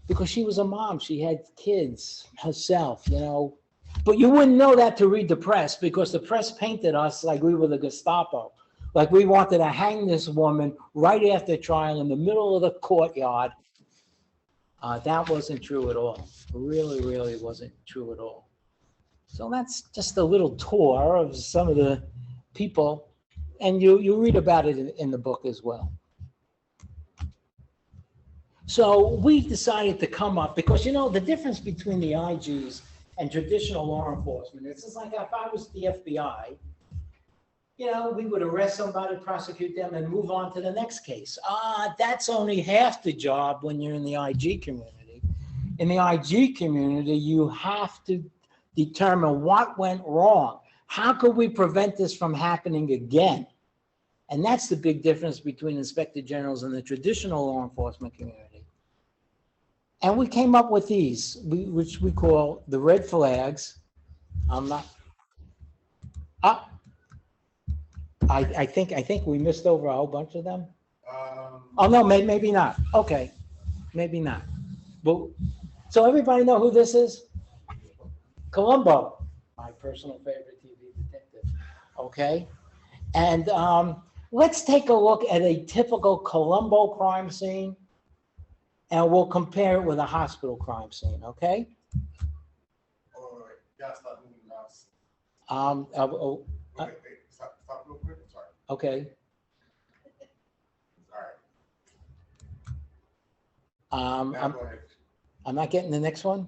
because she was a mom. She had kids herself, you know. But you wouldn't know that to read the press, because the press painted us like we were the Gestapo, like we wanted to hang this woman right after trial in the middle of the courtyard. That wasn't true at all. Really, really wasn't true at all. So that's just a little tour of some of the people, and you read about it in the book as well. So we decided to come up, because you know the difference between the IGs and traditional law enforcement, it's just like if I was the FBI, you know, we would arrest somebody, prosecute them, and move on to the next case. That's only half the job when you're in the IG community. In the IG community, you have to determine what went wrong. How could we prevent this from happening again? And that's the big difference between inspector generals and the traditional law enforcement community. And we came up with these, which we call the red flags. I think we missed over a whole bunch of them. Oh no, maybe not. Okay, maybe not. But so everybody know who this is? Columbo, my personal favorite TV detective. Okay, and let's take a look at a typical Columbo crime scene, and we'll compare it with a hospital crime scene. Okay. All right. Yeah, stop moving mouse. Wait, Stop real quick. I'm sorry. okay. All right. Now go ahead. I'm not getting the next one.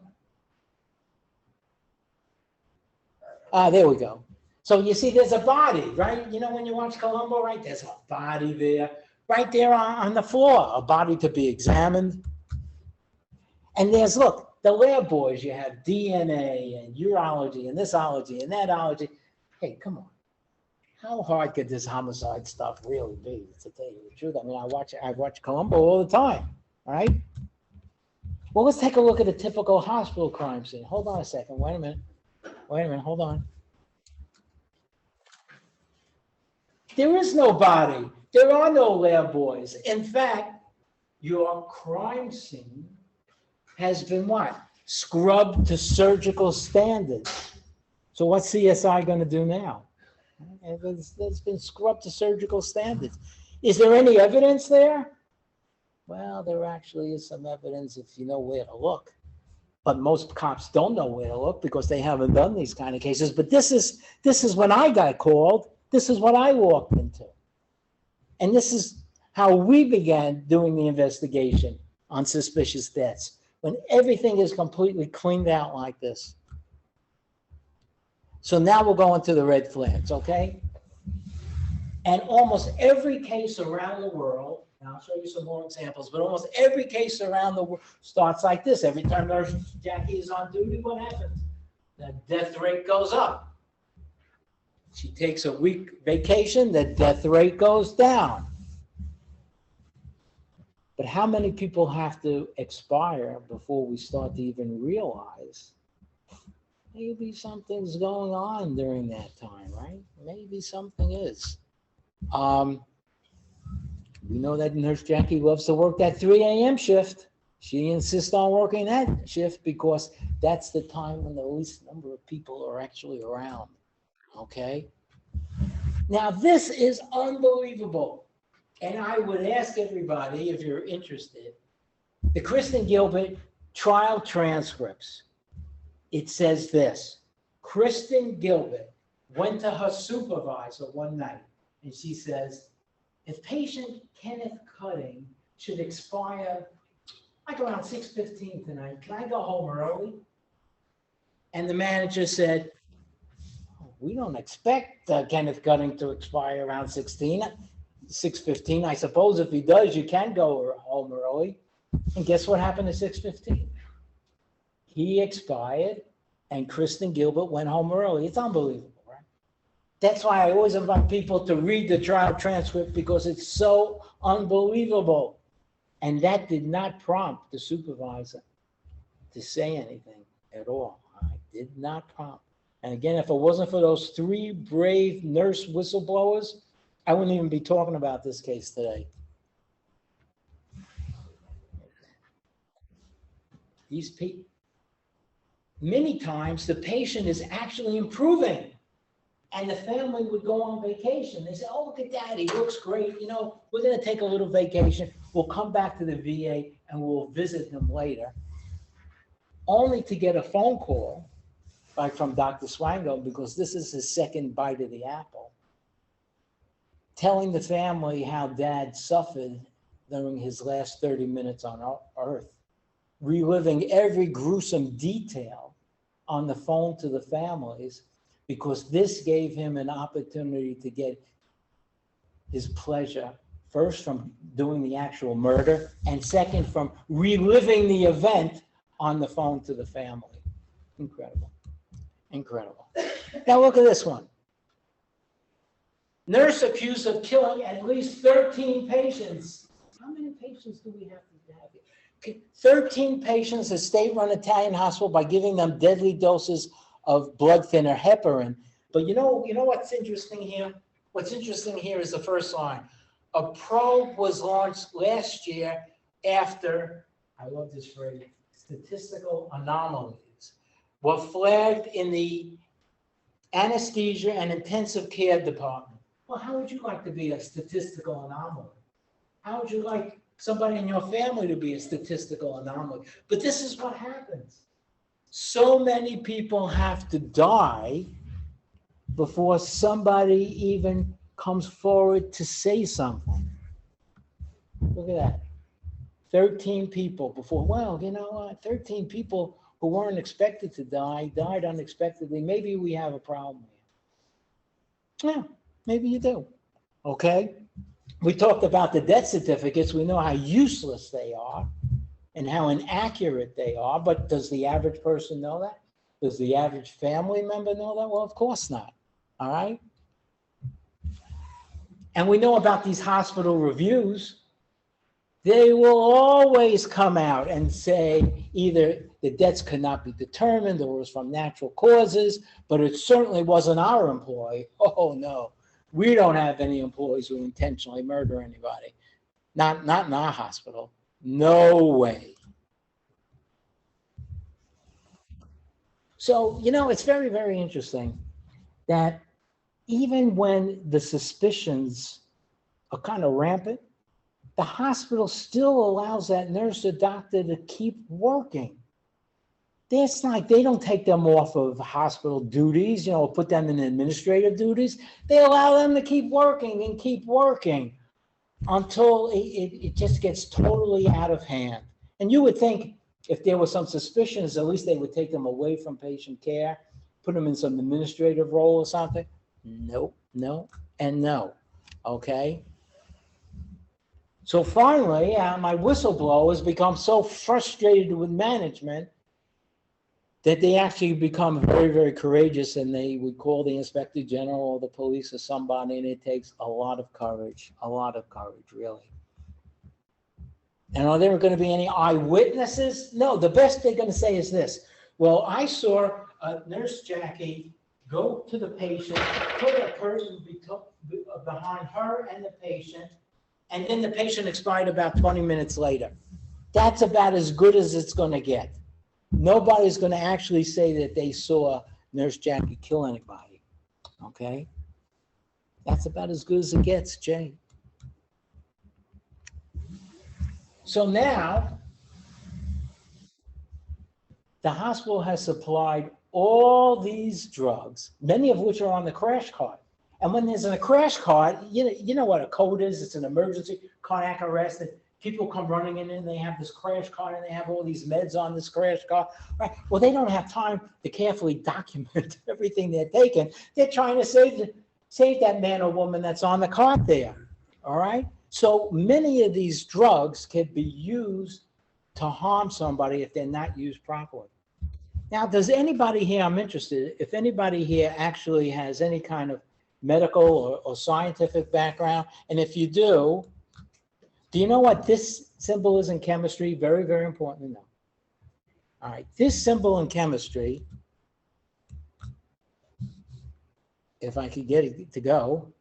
There we go. So you see, there's a body, right? You know, when you watch Columbo, right? There's a body there. right there on the floor, a body to be examined. And there's, look, the lab boys, you have DNA and urology and thisology and thatology. Hey, come on. How hard could this homicide stuff really be, to tell you the truth? I mean, I watch Columbo all the time, all right? Well, let's take a look at a typical hospital crime scene. Hold on a second. Wait a minute. Hold on. There is no body. There are no lab boys. In fact, your crime scene has been what? Scrubbed to surgical standards. So what's CSI going to do now? It's been scrubbed to surgical standards. Is there any evidence there? Well, there actually is some evidence if you know where to look. But most cops don't know where to look because they haven't done these kind of cases. But this is when I got called. This is what I walked into. And this is how we began doing the investigation on suspicious deaths, when everything is completely cleaned out like this. So now we'll go into the red flags, okay? And almost every case around the world, and I'll show you some more examples, but almost every case around the world starts like this. Every time Nurse Jackie is on duty, what happens? The death rate goes up. She takes a week vacation, the death rate goes down. But how many people have to expire before we start to even realize maybe something's going on during that time, right? Maybe something is. We know that Nurse Jackie loves to work that 3 a.m. shift. She insists on working that shift because that's the time when the least number of people are actually around. Okay? Now, this is unbelievable. And I would ask everybody, if you're interested, the Kristen Gilbert trial transcripts. It says this: Kristen Gilbert went to her supervisor one night and she says, if patient Kenneth Cutting should expire like around 6:15 tonight, can I go home early? And the manager said, we don't expect Kenneth Cutting to expire around 6:15. I suppose if he does, you can go home early. And guess what happened at 6:15? He expired, and Kristen Gilbert went home early. It's unbelievable, right? That's why I always invite people to read the trial transcript, because it's so unbelievable. And that did not prompt the supervisor to say anything at all. I did not prompt. And again, if it wasn't for those 3 brave nurse whistleblowers, I wouldn't even be talking about this case today. These people, many times the patient is actually improving and the family would go on vacation. They say, oh, look at that, he looks great. You know, we're gonna take a little vacation. We'll come back to the VA and we'll visit him later. Only to get a phone call like from Dr. Swango, because this is his second bite of the apple, telling the family how dad suffered during his last 30 minutes on earth, reliving every gruesome detail on the phone to the families, because this gave him an opportunity to get his pleasure, first from doing the actual murder, and second from reliving the event on the phone to the family. Incredible. Incredible. Now look at this one. Nurse accused of killing at least 13 patients. How many patients do we have to have here? 13 patients at state-run Italian hospital by giving them deadly doses of blood thinner heparin. But you know what's interesting here? What's interesting here is the first line. A probe was launched last year after, I love this phrase, statistical anomalies were flagged in the anesthesia and intensive care department. Well, how would you like to be a statistical anomaly? How would you like somebody in your family to be a statistical anomaly? But this is what happens. So many people have to die before somebody even comes forward to say something. Look at that. 13 people before, well, you know what? 13 people who weren't expected to die, died unexpectedly. Maybe we have a problem here. Yeah, maybe you do. Okay? We talked about the death certificates. We know how useless they are and how inaccurate they are, but does the average person know that? Does the average family member know that? Well, of course not, all right? And we know about these hospital reviews. They will always come out and say either the deaths could not be determined or it was from natural causes, but it certainly wasn't our employee. Oh, no. We don't have any employees who intentionally murder anybody. Not in our hospital. No way. So, you know, it's very, very interesting that even when the suspicions are kind of rampant, the hospital still allows that nurse or doctor to keep working. It's like they don't take them off of hospital duties, you know, put them in administrative duties. They allow them to keep working and keep working until it just gets totally out of hand. And you would think if there was some suspicions, at least they would take them away from patient care, put them in some administrative role or something. Nope, no, and no. Okay. So finally, my whistleblowers become so frustrated with management that they actually become very, very courageous, and they would call the inspector general or the police or somebody, and it takes a lot of courage, really. And are there going to be any eyewitnesses? No, the best they're going to say is this. Well, I saw Nurse Jackie go to the patient, put a curtain behind her and the patient, and then the patient expired about 20 minutes later. That's about as good as it's going to get. Nobody's going to actually say that they saw Nurse Jackie kill anybody, okay? That's about as good as it gets, Jay. So now, the hospital has supplied all these drugs, many of which are on the crash cart. And when there's a crash cart, you know what a code is? It's an emergency cardiac arrest. And people come running in and they have this crash cart and they have all these meds on this crash cart. Right? Well, they don't have time to carefully document everything they're taking. They're trying to save that man or woman that's on the cart there. All right? So many of these drugs can be used to harm somebody if they're not used properly. Now, does anybody here, I'm interested, if anybody here actually has any kind of medical or scientific background, and if you do you know what this symbol is in chemistry? Very, very important to know. All right, this symbol in chemistry, if I could get it to go,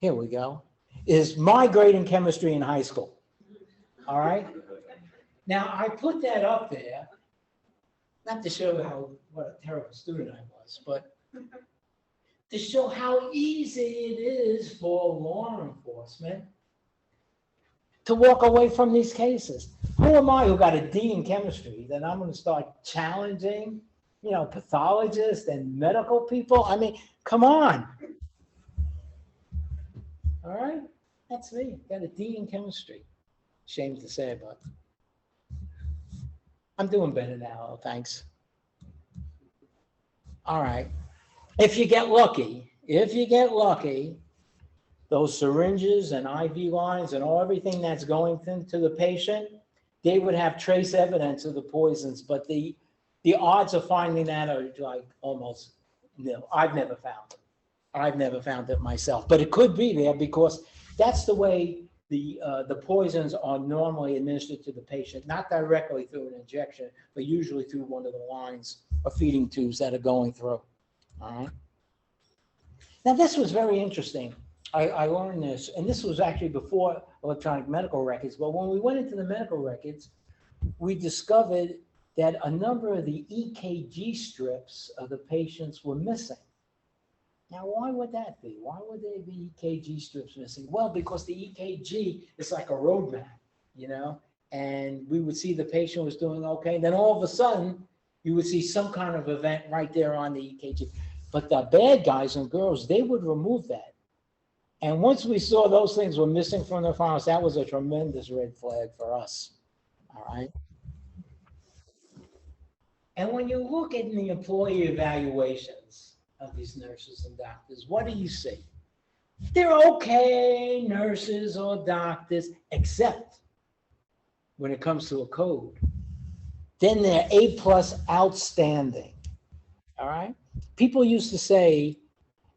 here we go, is my grade in chemistry in high school. All right? Now, I put that up there, not to show what a terrible student I was, but to show how easy it is for law enforcement to walk away from these cases. Who am I who got a D in chemistry that I'm going to start challenging, pathologists and medical people? I mean, come on. All right? That's me. Got a D in chemistry. Shame to say, but I'm doing better now, thanks. All right. If you get lucky, those syringes and IV lines and everything that's going into the patient, they would have trace evidence of the poisons, but the odds of finding that are like almost nil. I've never found it myself, but it could be there because that's the way the poisons are normally administered to the patient, not directly through an injection, but usually through one of the lines or feeding tubes that are going through. All right. Now, this was very interesting. I learned this, and this was actually before electronic medical records, but when we went into the medical records, we discovered that a number of the EKG strips of the patients were missing. Now, why would that be? Why would there be EKG strips missing? Well, because the EKG is like a roadmap, and we would see the patient was doing okay, and then all of a sudden, you would see some kind of event right there on the EKG. But the bad guys and girls, they would remove that. And once we saw those things were missing from the files, that was a tremendous red flag for us. All right. And when you look at the employee evaluations of these nurses and doctors, what do you see? They're okay nurses or doctors, except when it comes to a code. Then they're A+ outstanding. All right. People used to say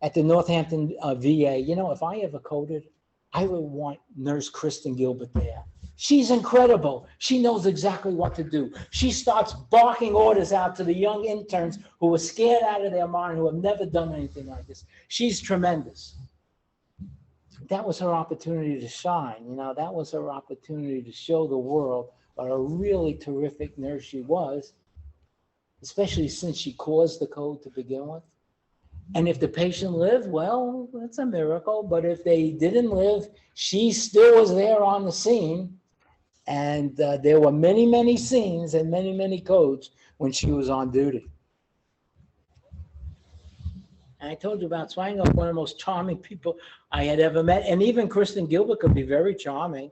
at the Northampton VA, you know, if I ever coded, I would want Nurse Kristen Gilbert there. She's incredible. She knows exactly what to do. She starts barking orders out to the young interns who are scared out of their mind, who have never done anything like this. She's tremendous. That was her opportunity to shine. You know, that was her opportunity to show the world what a really terrific nurse she was, especially since she caused the code to begin with. And if the patient lived, well, that's a miracle. But if they didn't live, she still was there on the scene. And there were many, many scenes and many, many codes when she was on duty. And I told you about Swango, one of the most charming people I had ever met. And even Kristen Gilbert could be very charming.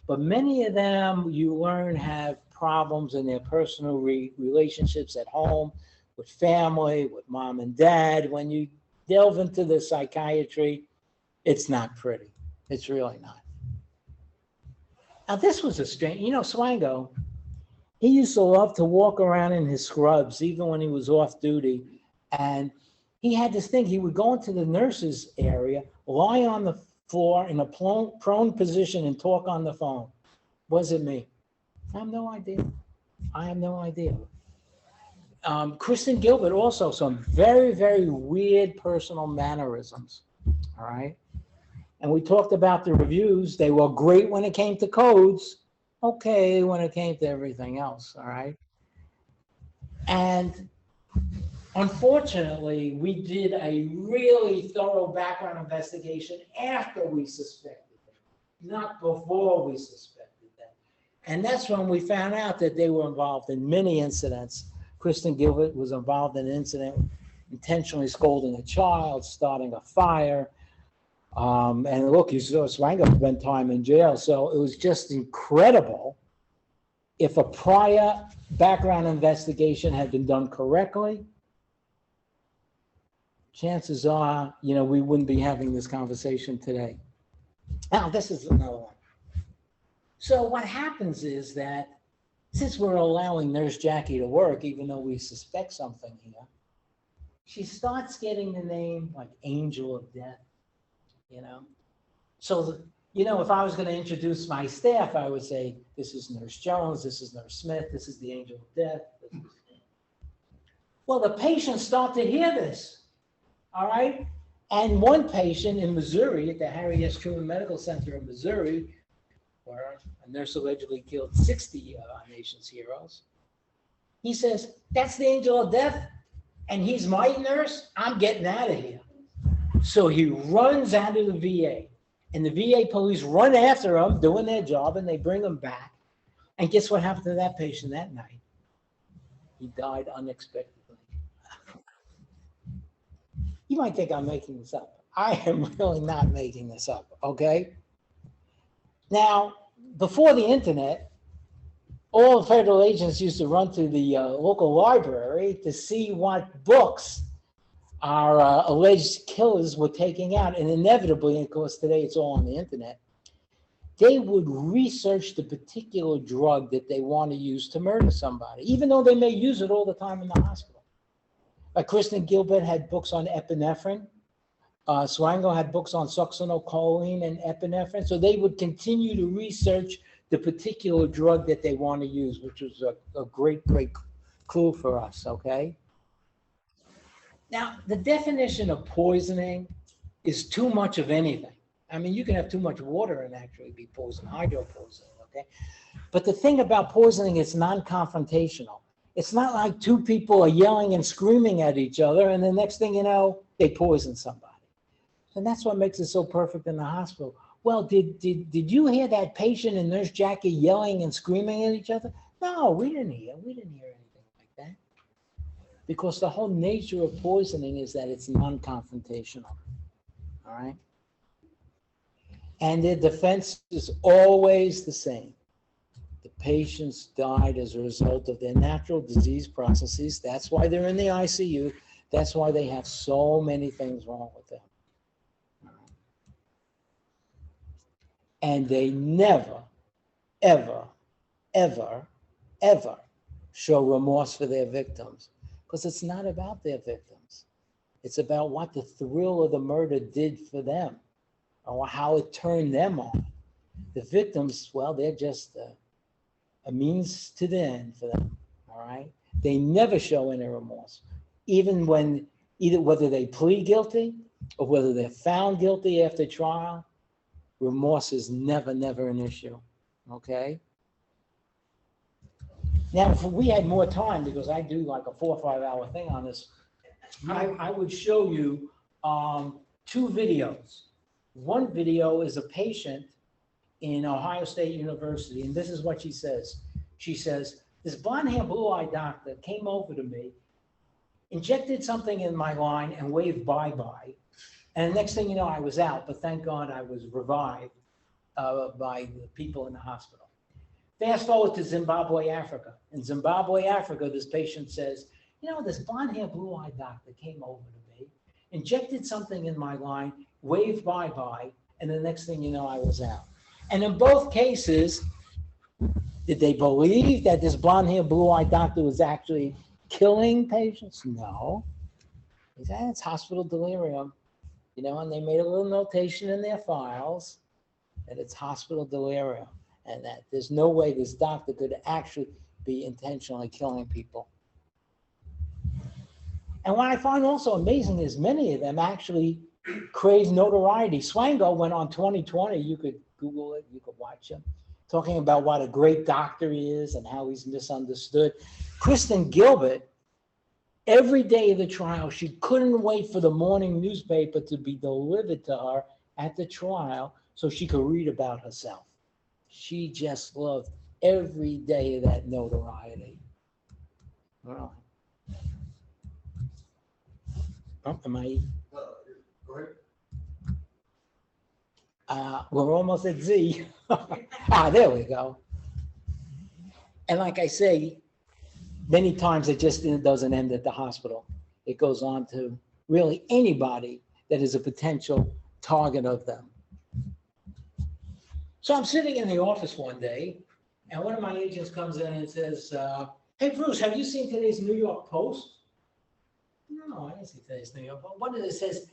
But many of them, you learn, have problems in their personal relationships at home, with family, with mom and dad. When you delve into the psychiatry, it's not pretty. It's really not. Now, this was a strange, you know, Swango, he used to love to walk around in his scrubs, even when he was off duty. And he had this thing, he would go into the nurses' area, lie on the floor in a prone position and talk on the phone. Was it me? I have no idea. I have no idea. Kristen Gilbert also, some very, very weird personal mannerisms, all right? And we talked about the reviews. They were great when it came to codes, okay when it came to everything else, all right? And unfortunately, we did a really thorough background investigation after we suspected them, not before we suspected them. And that's when we found out that they were involved in many incidents. Kristen Gilbert was involved in an incident intentionally scolding a child, starting a fire. And look, you saw Swango spent time in jail. So it was just incredible. If a prior background investigation had been done correctly, chances are, you know, we wouldn't be having this conversation today. Now, this is another one. So what happens is that since we're allowing Nurse Jackie to work, even though we suspect something here, she starts getting the name like Angel of Death, you know? So, you know, if I was going to introduce my staff, I would say, this is Nurse Jones, this is Nurse Smith, this is the Angel of Death. Well, the patients start to hear this, all right? And one patient in Missouri at the Harry S. Truman Medical Center in Missouri, where a nurse allegedly killed 60 our nation's heroes, he says, that's the Angel of Death, and he's my nurse? I'm getting out of here. So he runs out of the VA, and the VA police run after him, doing their job, and they bring him back. And guess what happened to that patient that night? He died unexpectedly. You might think I'm making this up. I am really not making this up, okay? Now, before the internet, all federal agents used to run to the local library to see what books our alleged killers were taking out. And inevitably, of course, today it's all on the internet, they would research the particular drug that they want to use to murder somebody, even though they may use it all the time in the hospital. Kristen Gilbert had books on epinephrine. Swango had books on succinylcholine and epinephrine. So they would continue to research the particular drug that they want to use, which was a great, great clue for us, okay? Now, the definition of poisoning is too much of anything. I mean, you can have too much water and actually be poisoned, hydropoisoning, okay? But the thing about poisoning, it's non-confrontational. It's not like two people are yelling and screaming at each other, and the next thing you know, they poison somebody. And that's what makes it so perfect in the hospital. Well, did you hear that patient and Nurse Jackie yelling and screaming at each other? No, we didn't hear anything like that. Because the whole nature of poisoning is that it's non-confrontational, all right? And their defense is always the same. The patients died as a result of their natural disease processes. That's why they're in the ICU. That's why they have so many things wrong with them. And they never, ever, ever, ever show remorse for their victims, because it's not about their victims. It's about what the thrill of the murder did for them, or how it turned them on. The victims, well, they're just a means to the end for them, all right? They never show any remorse, even when, whether they plead guilty or whether they're found guilty after trial. Remorse is never, never an issue, okay? Now, if we had more time, because I do like a 4 or 5 hour thing on this, I would show you 2 videos. One video is a patient in Ohio State University, and this is what she says. She says, this blonde-haired, blue-eyed doctor came over to me, injected something in my line, and waved bye-bye. And the next thing you know, I was out, but thank God I was revived by the people in the hospital. Fast forward to Zimbabwe, Africa. In Zimbabwe, Africa, this patient says, you know, this blonde-haired, blue-eyed doctor came over to me, injected something in my line, waved bye-bye, and the next thing you know, I was out. And in both cases, did they believe that this blonde-haired, blue-eyed doctor was actually killing patients? No. He said, it's hospital delirium. You know, and they made a little notation in their files that it's hospital delirium and that there's no way this doctor could actually be intentionally killing people. And what I find also amazing is many of them actually crave notoriety. Swango went on 2020, you could Google it, you could watch him, talking about what a great doctor he is and how he's misunderstood. Kristen Gilbert, every day of the trial, she couldn't wait for the morning newspaper to be delivered to her at the trial so she could read about herself. She just loved every day of that notoriety. Wow. Oh, am I? Go ahead. We're almost at Z. There we go. And like I say, many times it just doesn't end at the hospital. It goes on to really anybody that is a potential target of them. So I'm sitting in the office one day, and one of my agents comes in and says, hey, Bruce, have you seen today's New York Post? No, I didn't see today's New York Post. What is it? It says,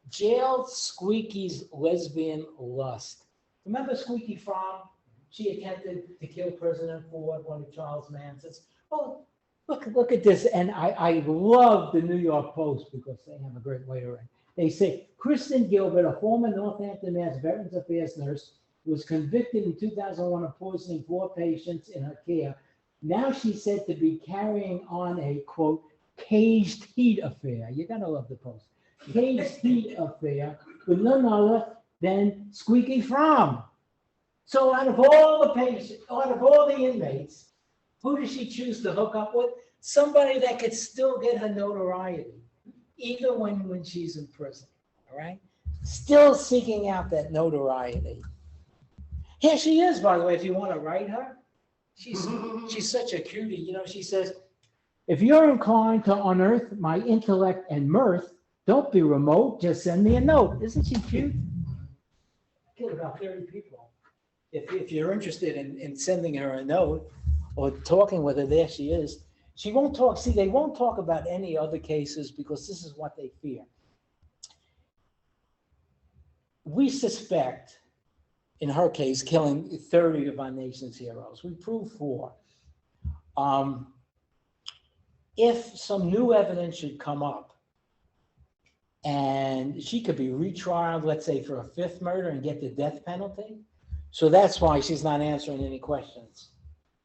jailed Squeaky's lesbian lust. Remember Squeaky Fromm? She attempted to kill President Ford, one of Charles Manson's. Oh, look at this. And I love the New York Post because they have a great way to write. They say, Kristen Gilbert, a former Northampton, Mass. Veterans Affairs nurse, was convicted in 2001 of poisoning 4 patients in her care. Now she's said to be carrying on a, quote, caged heat affair. You're going to love the Post. Caged heat affair with none other than Squeaky Fromm. So out of all the patients, out of all the inmates, who does she choose to hook up with? Somebody that could still get her notoriety, even when she's in prison, all right? Still seeking out that notoriety. Here she is, by the way, if you want to write her. She's such a cutie. You know, she says, if you're inclined to unearth my intellect and mirth, don't be remote, just send me a note. Isn't she cute? Killed about 30 people. If you're interested in sending her a note or talking with her, there she is. She won't talk. See, they won't talk about any other cases because this is what they fear. We suspect, in her case, killing 30 of our nation's heroes. We proved 4. If some new evidence should come up and she could be retrialed, let's say for a 5th murder and get the death penalty. So that's why she's not answering any questions,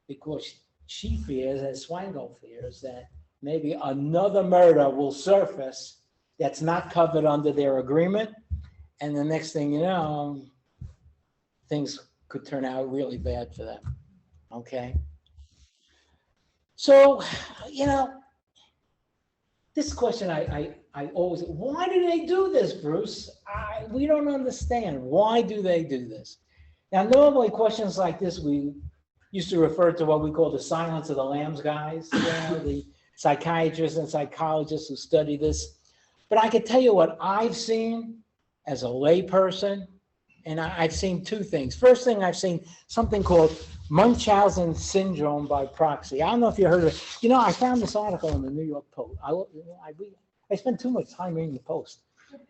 because she fears, as Swango fears, that maybe another murder will surface that's not covered under their agreement. And the next thing you know, things could turn out really bad for them, okay? So, you know, this question I always, why do they do this, Bruce? We don't understand. Why do they do this? Now, normally questions like this, we used to refer to what we call the Silence of the Lambs guys, you know, the psychiatrists and psychologists who study this. But I can tell you what I've seen as a layperson, And I've seen two things. First thing, I've seen something called Munchausen syndrome by proxy. I don't know if you heard of it. You know, I found this article in the New York Post. I spend too much time reading the Post.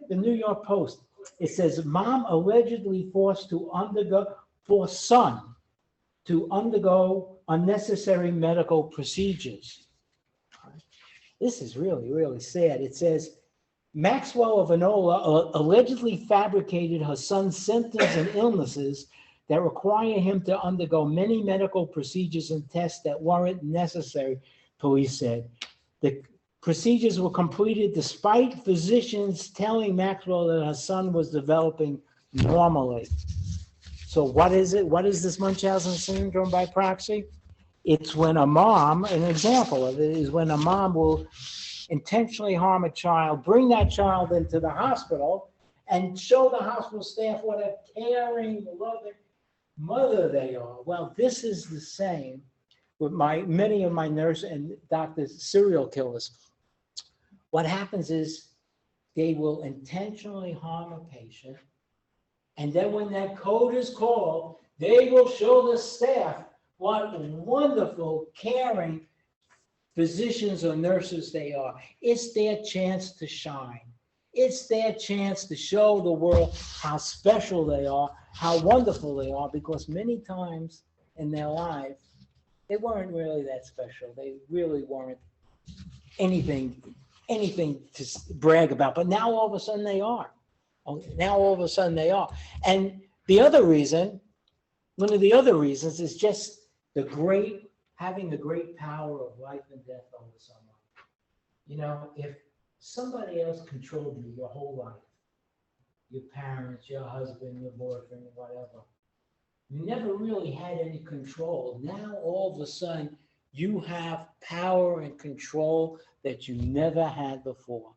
The New York Post. It says, mom allegedly forced son to undergo unnecessary medical procedures. This is really, really sad. It says, Maxwell of Enola allegedly fabricated her son's symptoms and illnesses that require him to undergo many medical procedures and tests that weren't necessary, police said. The procedures were completed despite physicians telling Maxwell that her son was developing normally. So what is it? What is this Munchausen syndrome by proxy? It's when a mom, an example of it is when a mom will intentionally harm a child, bring that child into the hospital, and show the hospital staff what a caring, loving mother they are. Well, this is the same with many of my nurse and doctors, serial killers. What happens is they will intentionally harm a patient, and then when that code is called, they will show the staff what wonderful, caring physicians or nurses they are. It's their chance to shine. It's their chance to show the world how special they are, how wonderful they are, because many times in their life, they weren't really that special. They really weren't anything to brag about. But now all of a sudden they are. Now all of a sudden they are. And the other reason, one of the other reasons is just having the great power of life and death over someone. You know, if somebody else controlled you your whole life, your parents, your husband, your boyfriend, whatever, you never really had any control. Now all of a sudden you have power and control that you never had before.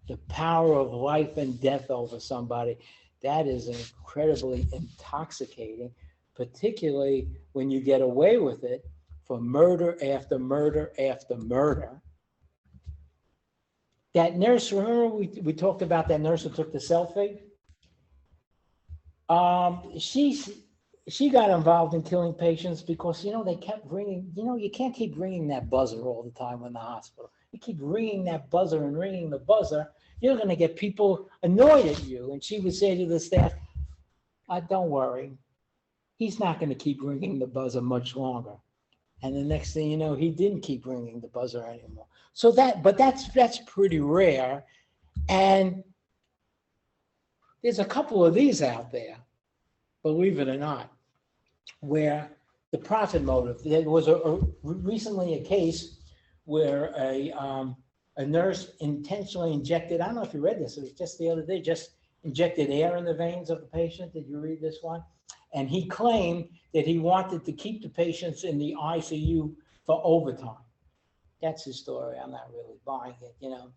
The power of life and death over somebody, that is incredibly intoxicating, particularly when you get away with it for murder after murder after murder. That nurse, remember we talked about that nurse who took the selfie? She got involved in killing patients because, you know, they kept ringing. You know, you can't keep ringing that buzzer all the time in the hospital. You keep ringing that buzzer and ringing the buzzer, you're going to get people annoyed at you. And she would say to the staff, don't worry, he's not going to keep ringing the buzzer much longer. And the next thing you know, he didn't keep ringing the buzzer anymore. So that's pretty rare. And there's a couple of these out there, believe it or not, where the profit motive. There was recently a case where a nurse intentionally injected, I don't know if you read this, it was just the other day, just injected air in the veins of the patient. Did you read this one? And he claimed that he wanted to keep the patients in the ICU for overtime. That's his story. I'm not really buying it, you know.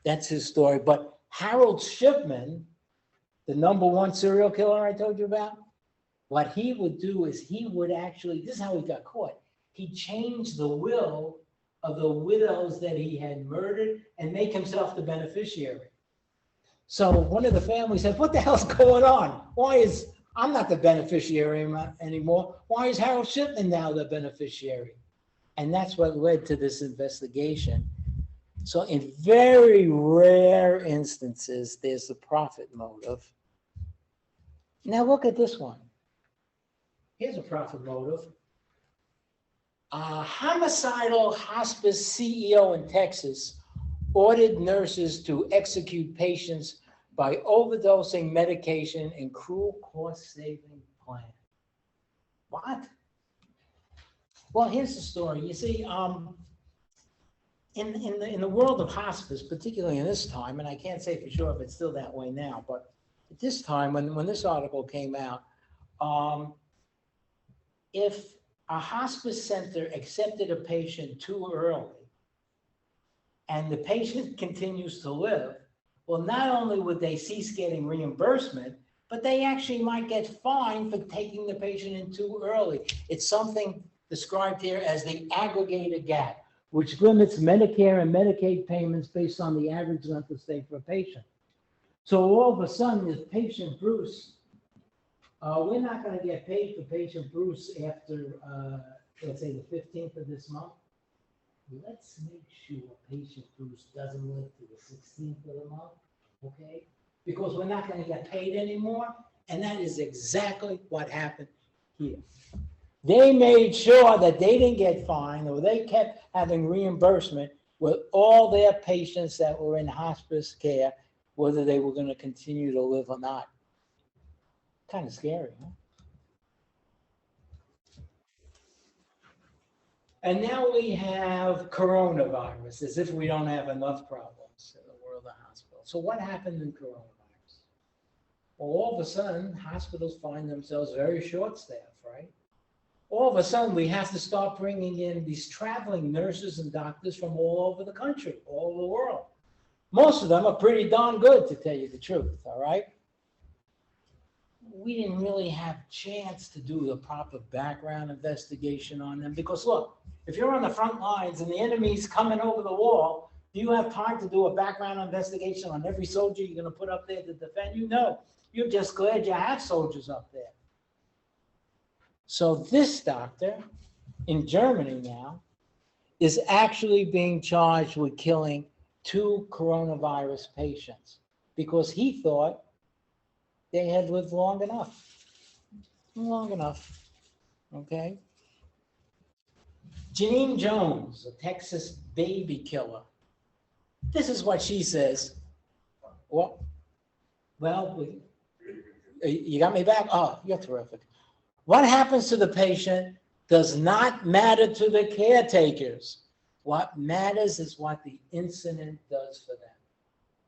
That's his story. But Harold Shipman, the #1 serial killer I told you about, what he would do is he would actually, this is how he got caught. He changed the will of the widows that he had murdered and make himself the beneficiary. So one of the families said, what the hell's going on? I'm not the beneficiary anymore. Why is Harold Shipman now the beneficiary? And that's what led to this investigation. So in very rare instances, there's the profit motive. Now look at this one. Here's a profit motive. A homicidal hospice CEO in Texas ordered nurses to execute patients by overdosing medication in cruel cost-saving plan. What? Well, here's the story. You see, in the world of hospice, particularly in this time, and I can't say for sure if it's still that way now, but at this time, when this article came out, if a hospice center accepted a patient too early and the patient continues to live, well, not only would they cease getting reimbursement, but they actually might get fined for taking the patient in too early. It's something described here as the aggregator gap, which limits Medicare and Medicaid payments based on the average length of stay for a patient. So all of a sudden, this patient Bruce We're not gonna get paid for patient Bruce after, let's say the 15th of this month. Let's make sure patient Bruce doesn't live to the 16th of the month, okay? Because we're not gonna get paid anymore, and that is exactly what happened here. They made sure that they didn't get fined, or they kept having reimbursement with all their patients that were in hospice care, whether they were gonna continue to live or not. Kind of scary, huh? And now we have coronavirus, as if we don't have enough problems in the world of hospitals. So what happened in coronavirus? Well, all of a sudden, hospitals find themselves very short-staffed, right? All of a sudden, we have to start bringing in these traveling nurses and doctors from all over the country, all over the world. Most of them are pretty darn good, to tell you the truth, all right? We didn't really have a chance to do the proper background investigation on them because, look, if you're on the front lines and the enemy's coming over the wall, do you have time to do a background investigation on every soldier you're going to put up there to defend you? No. You're just glad you have soldiers up there. So this doctor in Germany now is actually being charged with killing 2 coronavirus patients because he thought they had lived long enough. Long enough. Okay? Janine Jones, a Texas baby killer. This is what she says. Well, you got me back? Oh, you're terrific. What happens to the patient does not matter to the caretakers. What matters is what the incident does for them.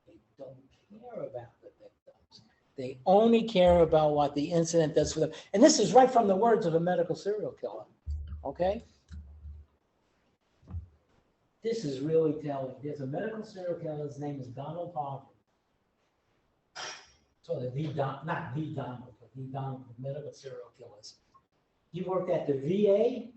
They don't care about the victims. They only care about what the incident does for them. And this is right from the words of a medical serial killer. Okay? This is really telling. There's a medical serial killer. His name is Donald Harvey. So not the Donald, but the Donald, medical serial killers. He worked at the VA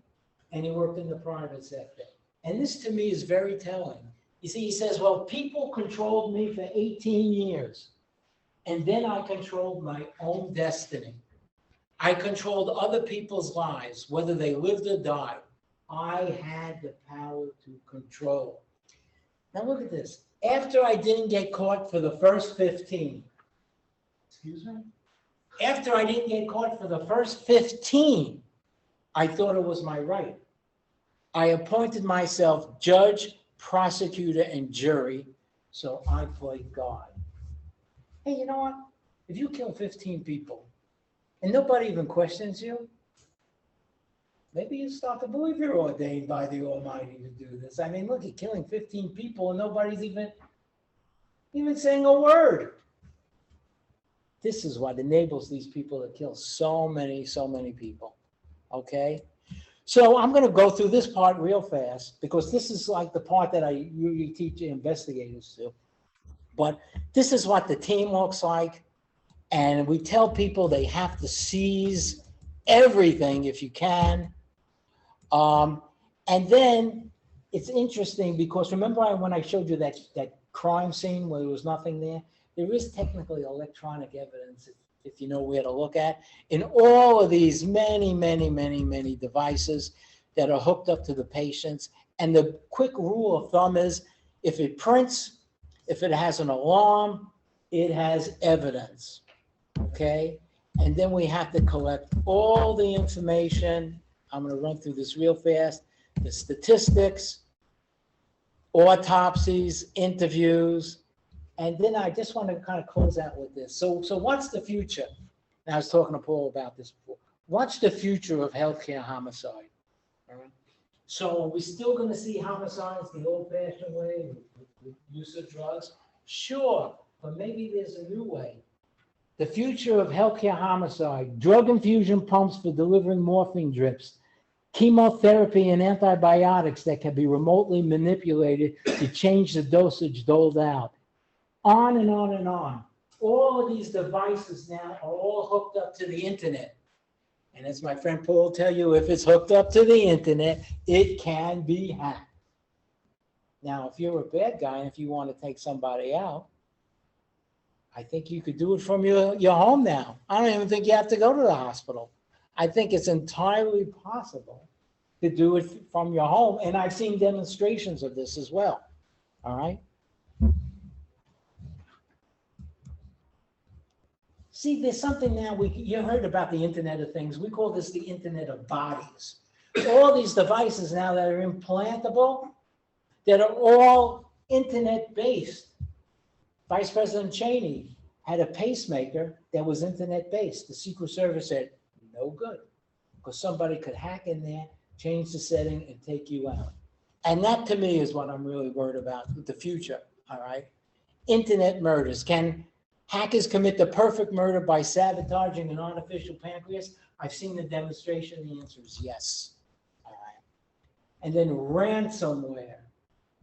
and he worked in the private sector. And this to me is very telling. You see, he says, well, people controlled me for 18 years. And then I controlled my own destiny. I controlled other people's lives, whether they lived or died. I had the power to control. Now look at this. After I didn't get caught for the first 15, excuse me? After I didn't get caught for the first 15, I thought it was my right. I appointed myself judge, prosecutor, and jury, so I played God. Hey, you know what? If you kill 15 people and nobody even questions you, maybe you start to believe you're ordained by the Almighty to do this. I mean, look, you're killing 15 people and nobody's even saying a word. This is what enables these people to kill so many people, okay? So I'm going to go through this part real fast because this is like the part that I usually teach investigators to. But this is what the team looks like. And we tell people they have to seize everything if you can. And then it's interesting because remember when I showed you that crime scene where there was nothing there? There is technically electronic evidence if you know where to look at in all of these many devices that are hooked up to the patients. And the quick rule of thumb is if it prints, if it has an alarm, it has evidence, okay? And then we have to collect all the information. I'm going to run through this real fast. The statistics, autopsies, interviews, and then I just want to kind of close out with this. So what's the future? And I was talking to Paul about this before. What's the future of healthcare homicide? All right. So we're still going to see homicides the old-fashioned way with use of drugs? Sure, but maybe there's a new way. The future of healthcare homicide, drug infusion pumps for delivering morphine drips, chemotherapy and antibiotics that can be remotely manipulated to change the dosage doled out. On and on and on. All of these devices now are all hooked up to the internet. And as my friend Paul will tell you, if it's hooked up to the internet, it can be hacked. Now, if you're a bad guy and if you want to take somebody out, I think you could do it from your home now. I don't even think you have to go to the hospital. I think it's entirely possible to do it from your home. And I've seen demonstrations of this as well. All right. See, there's something now, you heard about the Internet of Things. We call this the Internet of Bodies. All these devices now that are implantable, that are all Internet-based. Vice President Cheney had a pacemaker that was Internet-based. The Secret Service said, no good, because somebody could hack in there, change the setting, and take you out. And that, to me, is what I'm really worried about with the future, all right? Internet murders. Can hackers commit the perfect murder by sabotaging an artificial pancreas? I've seen the demonstration. The answer is yes. All right. And then ransomware.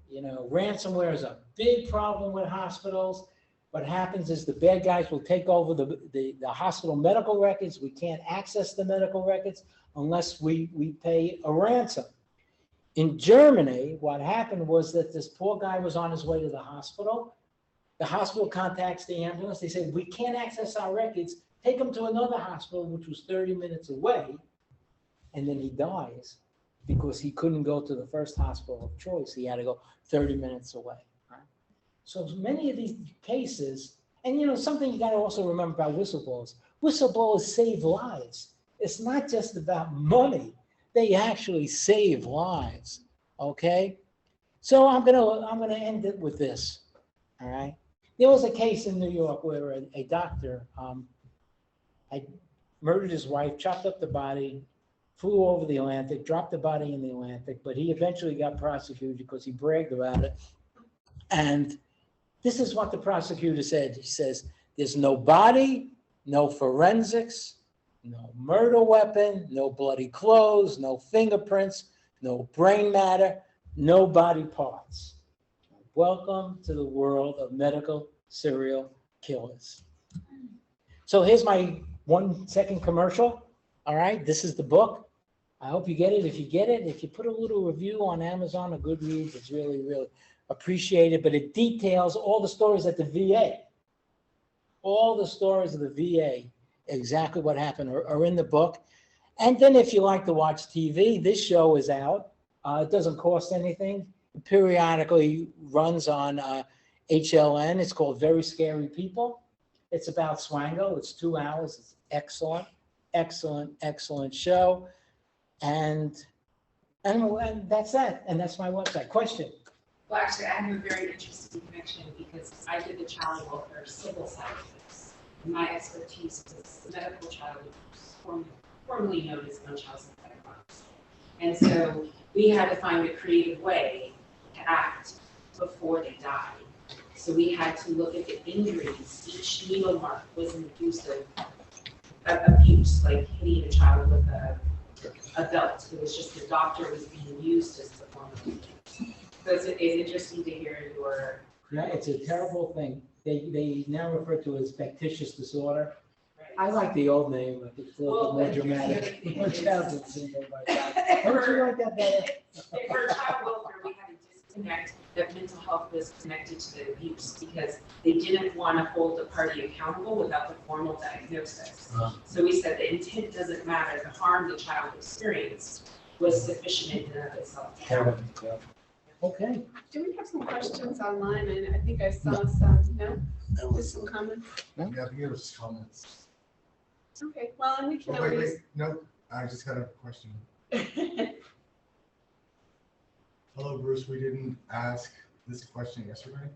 You know, ransomware is a big problem with hospitals. What happens is the bad guys will take over the hospital medical records. We can't access the medical records unless we pay a ransom. In Germany, what happened was that this poor guy was on his way to the hospital. The hospital contacts the ambulance. They say, we can't access our records. Take him to another hospital, which was 30 minutes away. And then he dies because he couldn't go to the first hospital of choice. He had to go 30 minutes away. Right? So many of these cases, and you know, something you got to also remember about whistleblowers. Whistleblowers save lives. It's not just about money. They actually save lives. Okay? So I'm gonna end it with this. All right. There was a case in New York where a doctor had murdered his wife, chopped up the body, flew over the Atlantic, dropped the body in the Atlantic, but he eventually got prosecuted because he bragged about it. And this is what the prosecutor said. He says, there's no body, no forensics, no murder weapon, no bloody clothes, no fingerprints, no brain matter, no body parts. Welcome to the world of medical serial killers. So here's my 1 second commercial. All right, this is the book. I hope you get it. If you get it, if you put a little review on Amazon or Goodreads, it's really, really appreciated. But it details all the stories at the VA. All the stories of the VA, exactly what happened, are in the book. And then if you like to watch TV, this show is out. It doesn't cost anything. It periodically runs on HLN. It's called Very Scary People. It's about Swango. It's 2 hours. It's excellent, excellent, excellent show. And that's that. And that's my website. Question? Well, actually, I have a very interesting connection because I did the child welfare civil side of this. My expertise was medical child abuse, formerly known as Munchausen by Proxy. And so we had to find a creative way to act before they died. So we had to look at the injuries. Each needle mark was induced of abuse, like hitting a child with a belt. It was just the doctor was being used as the form of abuse. So it's interesting to hear your... Yeah, it's a terrible thing. They now refer to it as factitious disorder. Right. I like the old name, but it's a little bit more dramatic. Munchausen syndrome. Don't you like that better? For child welfare, we had to disconnect that mental health was connected to the abuse because they didn't want to hold the party accountable without the formal diagnosis. So we said the intent doesn't matter. The harm the child experienced was sufficient in and of itself. Okay. Do we have some questions online? And I think I saw some, no? Just some comments? Yeah, I think it was just comments. Okay, well, and we can Oh, wait, always. no, I just got a question. Hello, Bruce, we didn't ask this question yesterday.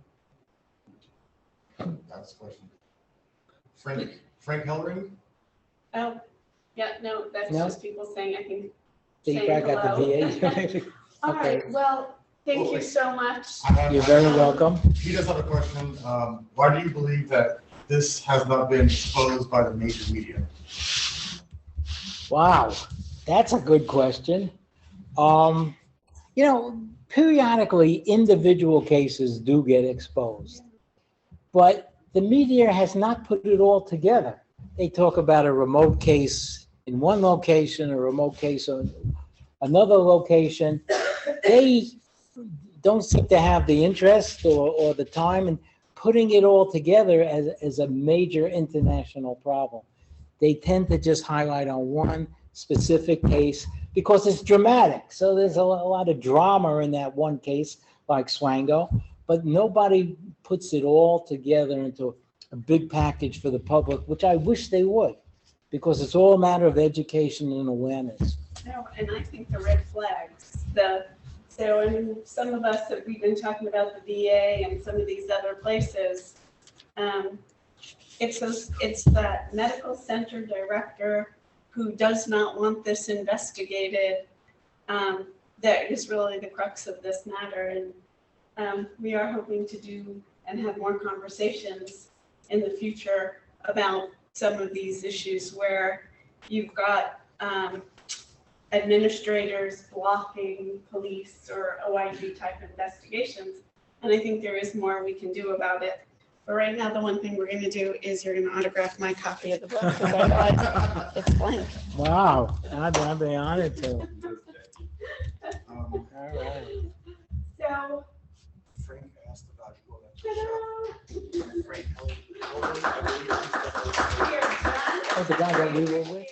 That's the question. Frank Hellring? Oh, yeah, no, that's No? just people saying, I think. Think saying back at the VA. All Okay. right, well, thank you so much. You're very welcome. He does have a question. Why do you believe that this has not been exposed by the major media? Wow, that's a good question. You know, periodically individual cases do get exposed, but the media has not put it all together. They talk about a remote case in one location, a remote case on another location. They don't seem to have the interest or the time in putting it all together as a major international problem. They tend to just highlight on one specific case because it's dramatic. So there's a lot of drama in that one case, like Swango, but nobody puts it all together into a big package for the public, which I wish they would, because it's all a matter of education and awareness. No, and I think the red flags, so I mean, some of us that we've been talking about the VA and some of these other places, it's that medical center director who does not want this investigated, that is really the crux of this matter. And we are hoping to do and have more conversations in the future about some of these issues where you've got administrators blocking police or OIG type investigations. And I think there is more we can do about it. But right now, the one thing we're going to do is you're going to autograph my copy of the book because I thought it's blank. Wow, I'd be honored to. Um, All right. So, Frank asked about ta-da! Frank. We are done. Oh, the guy that we were with?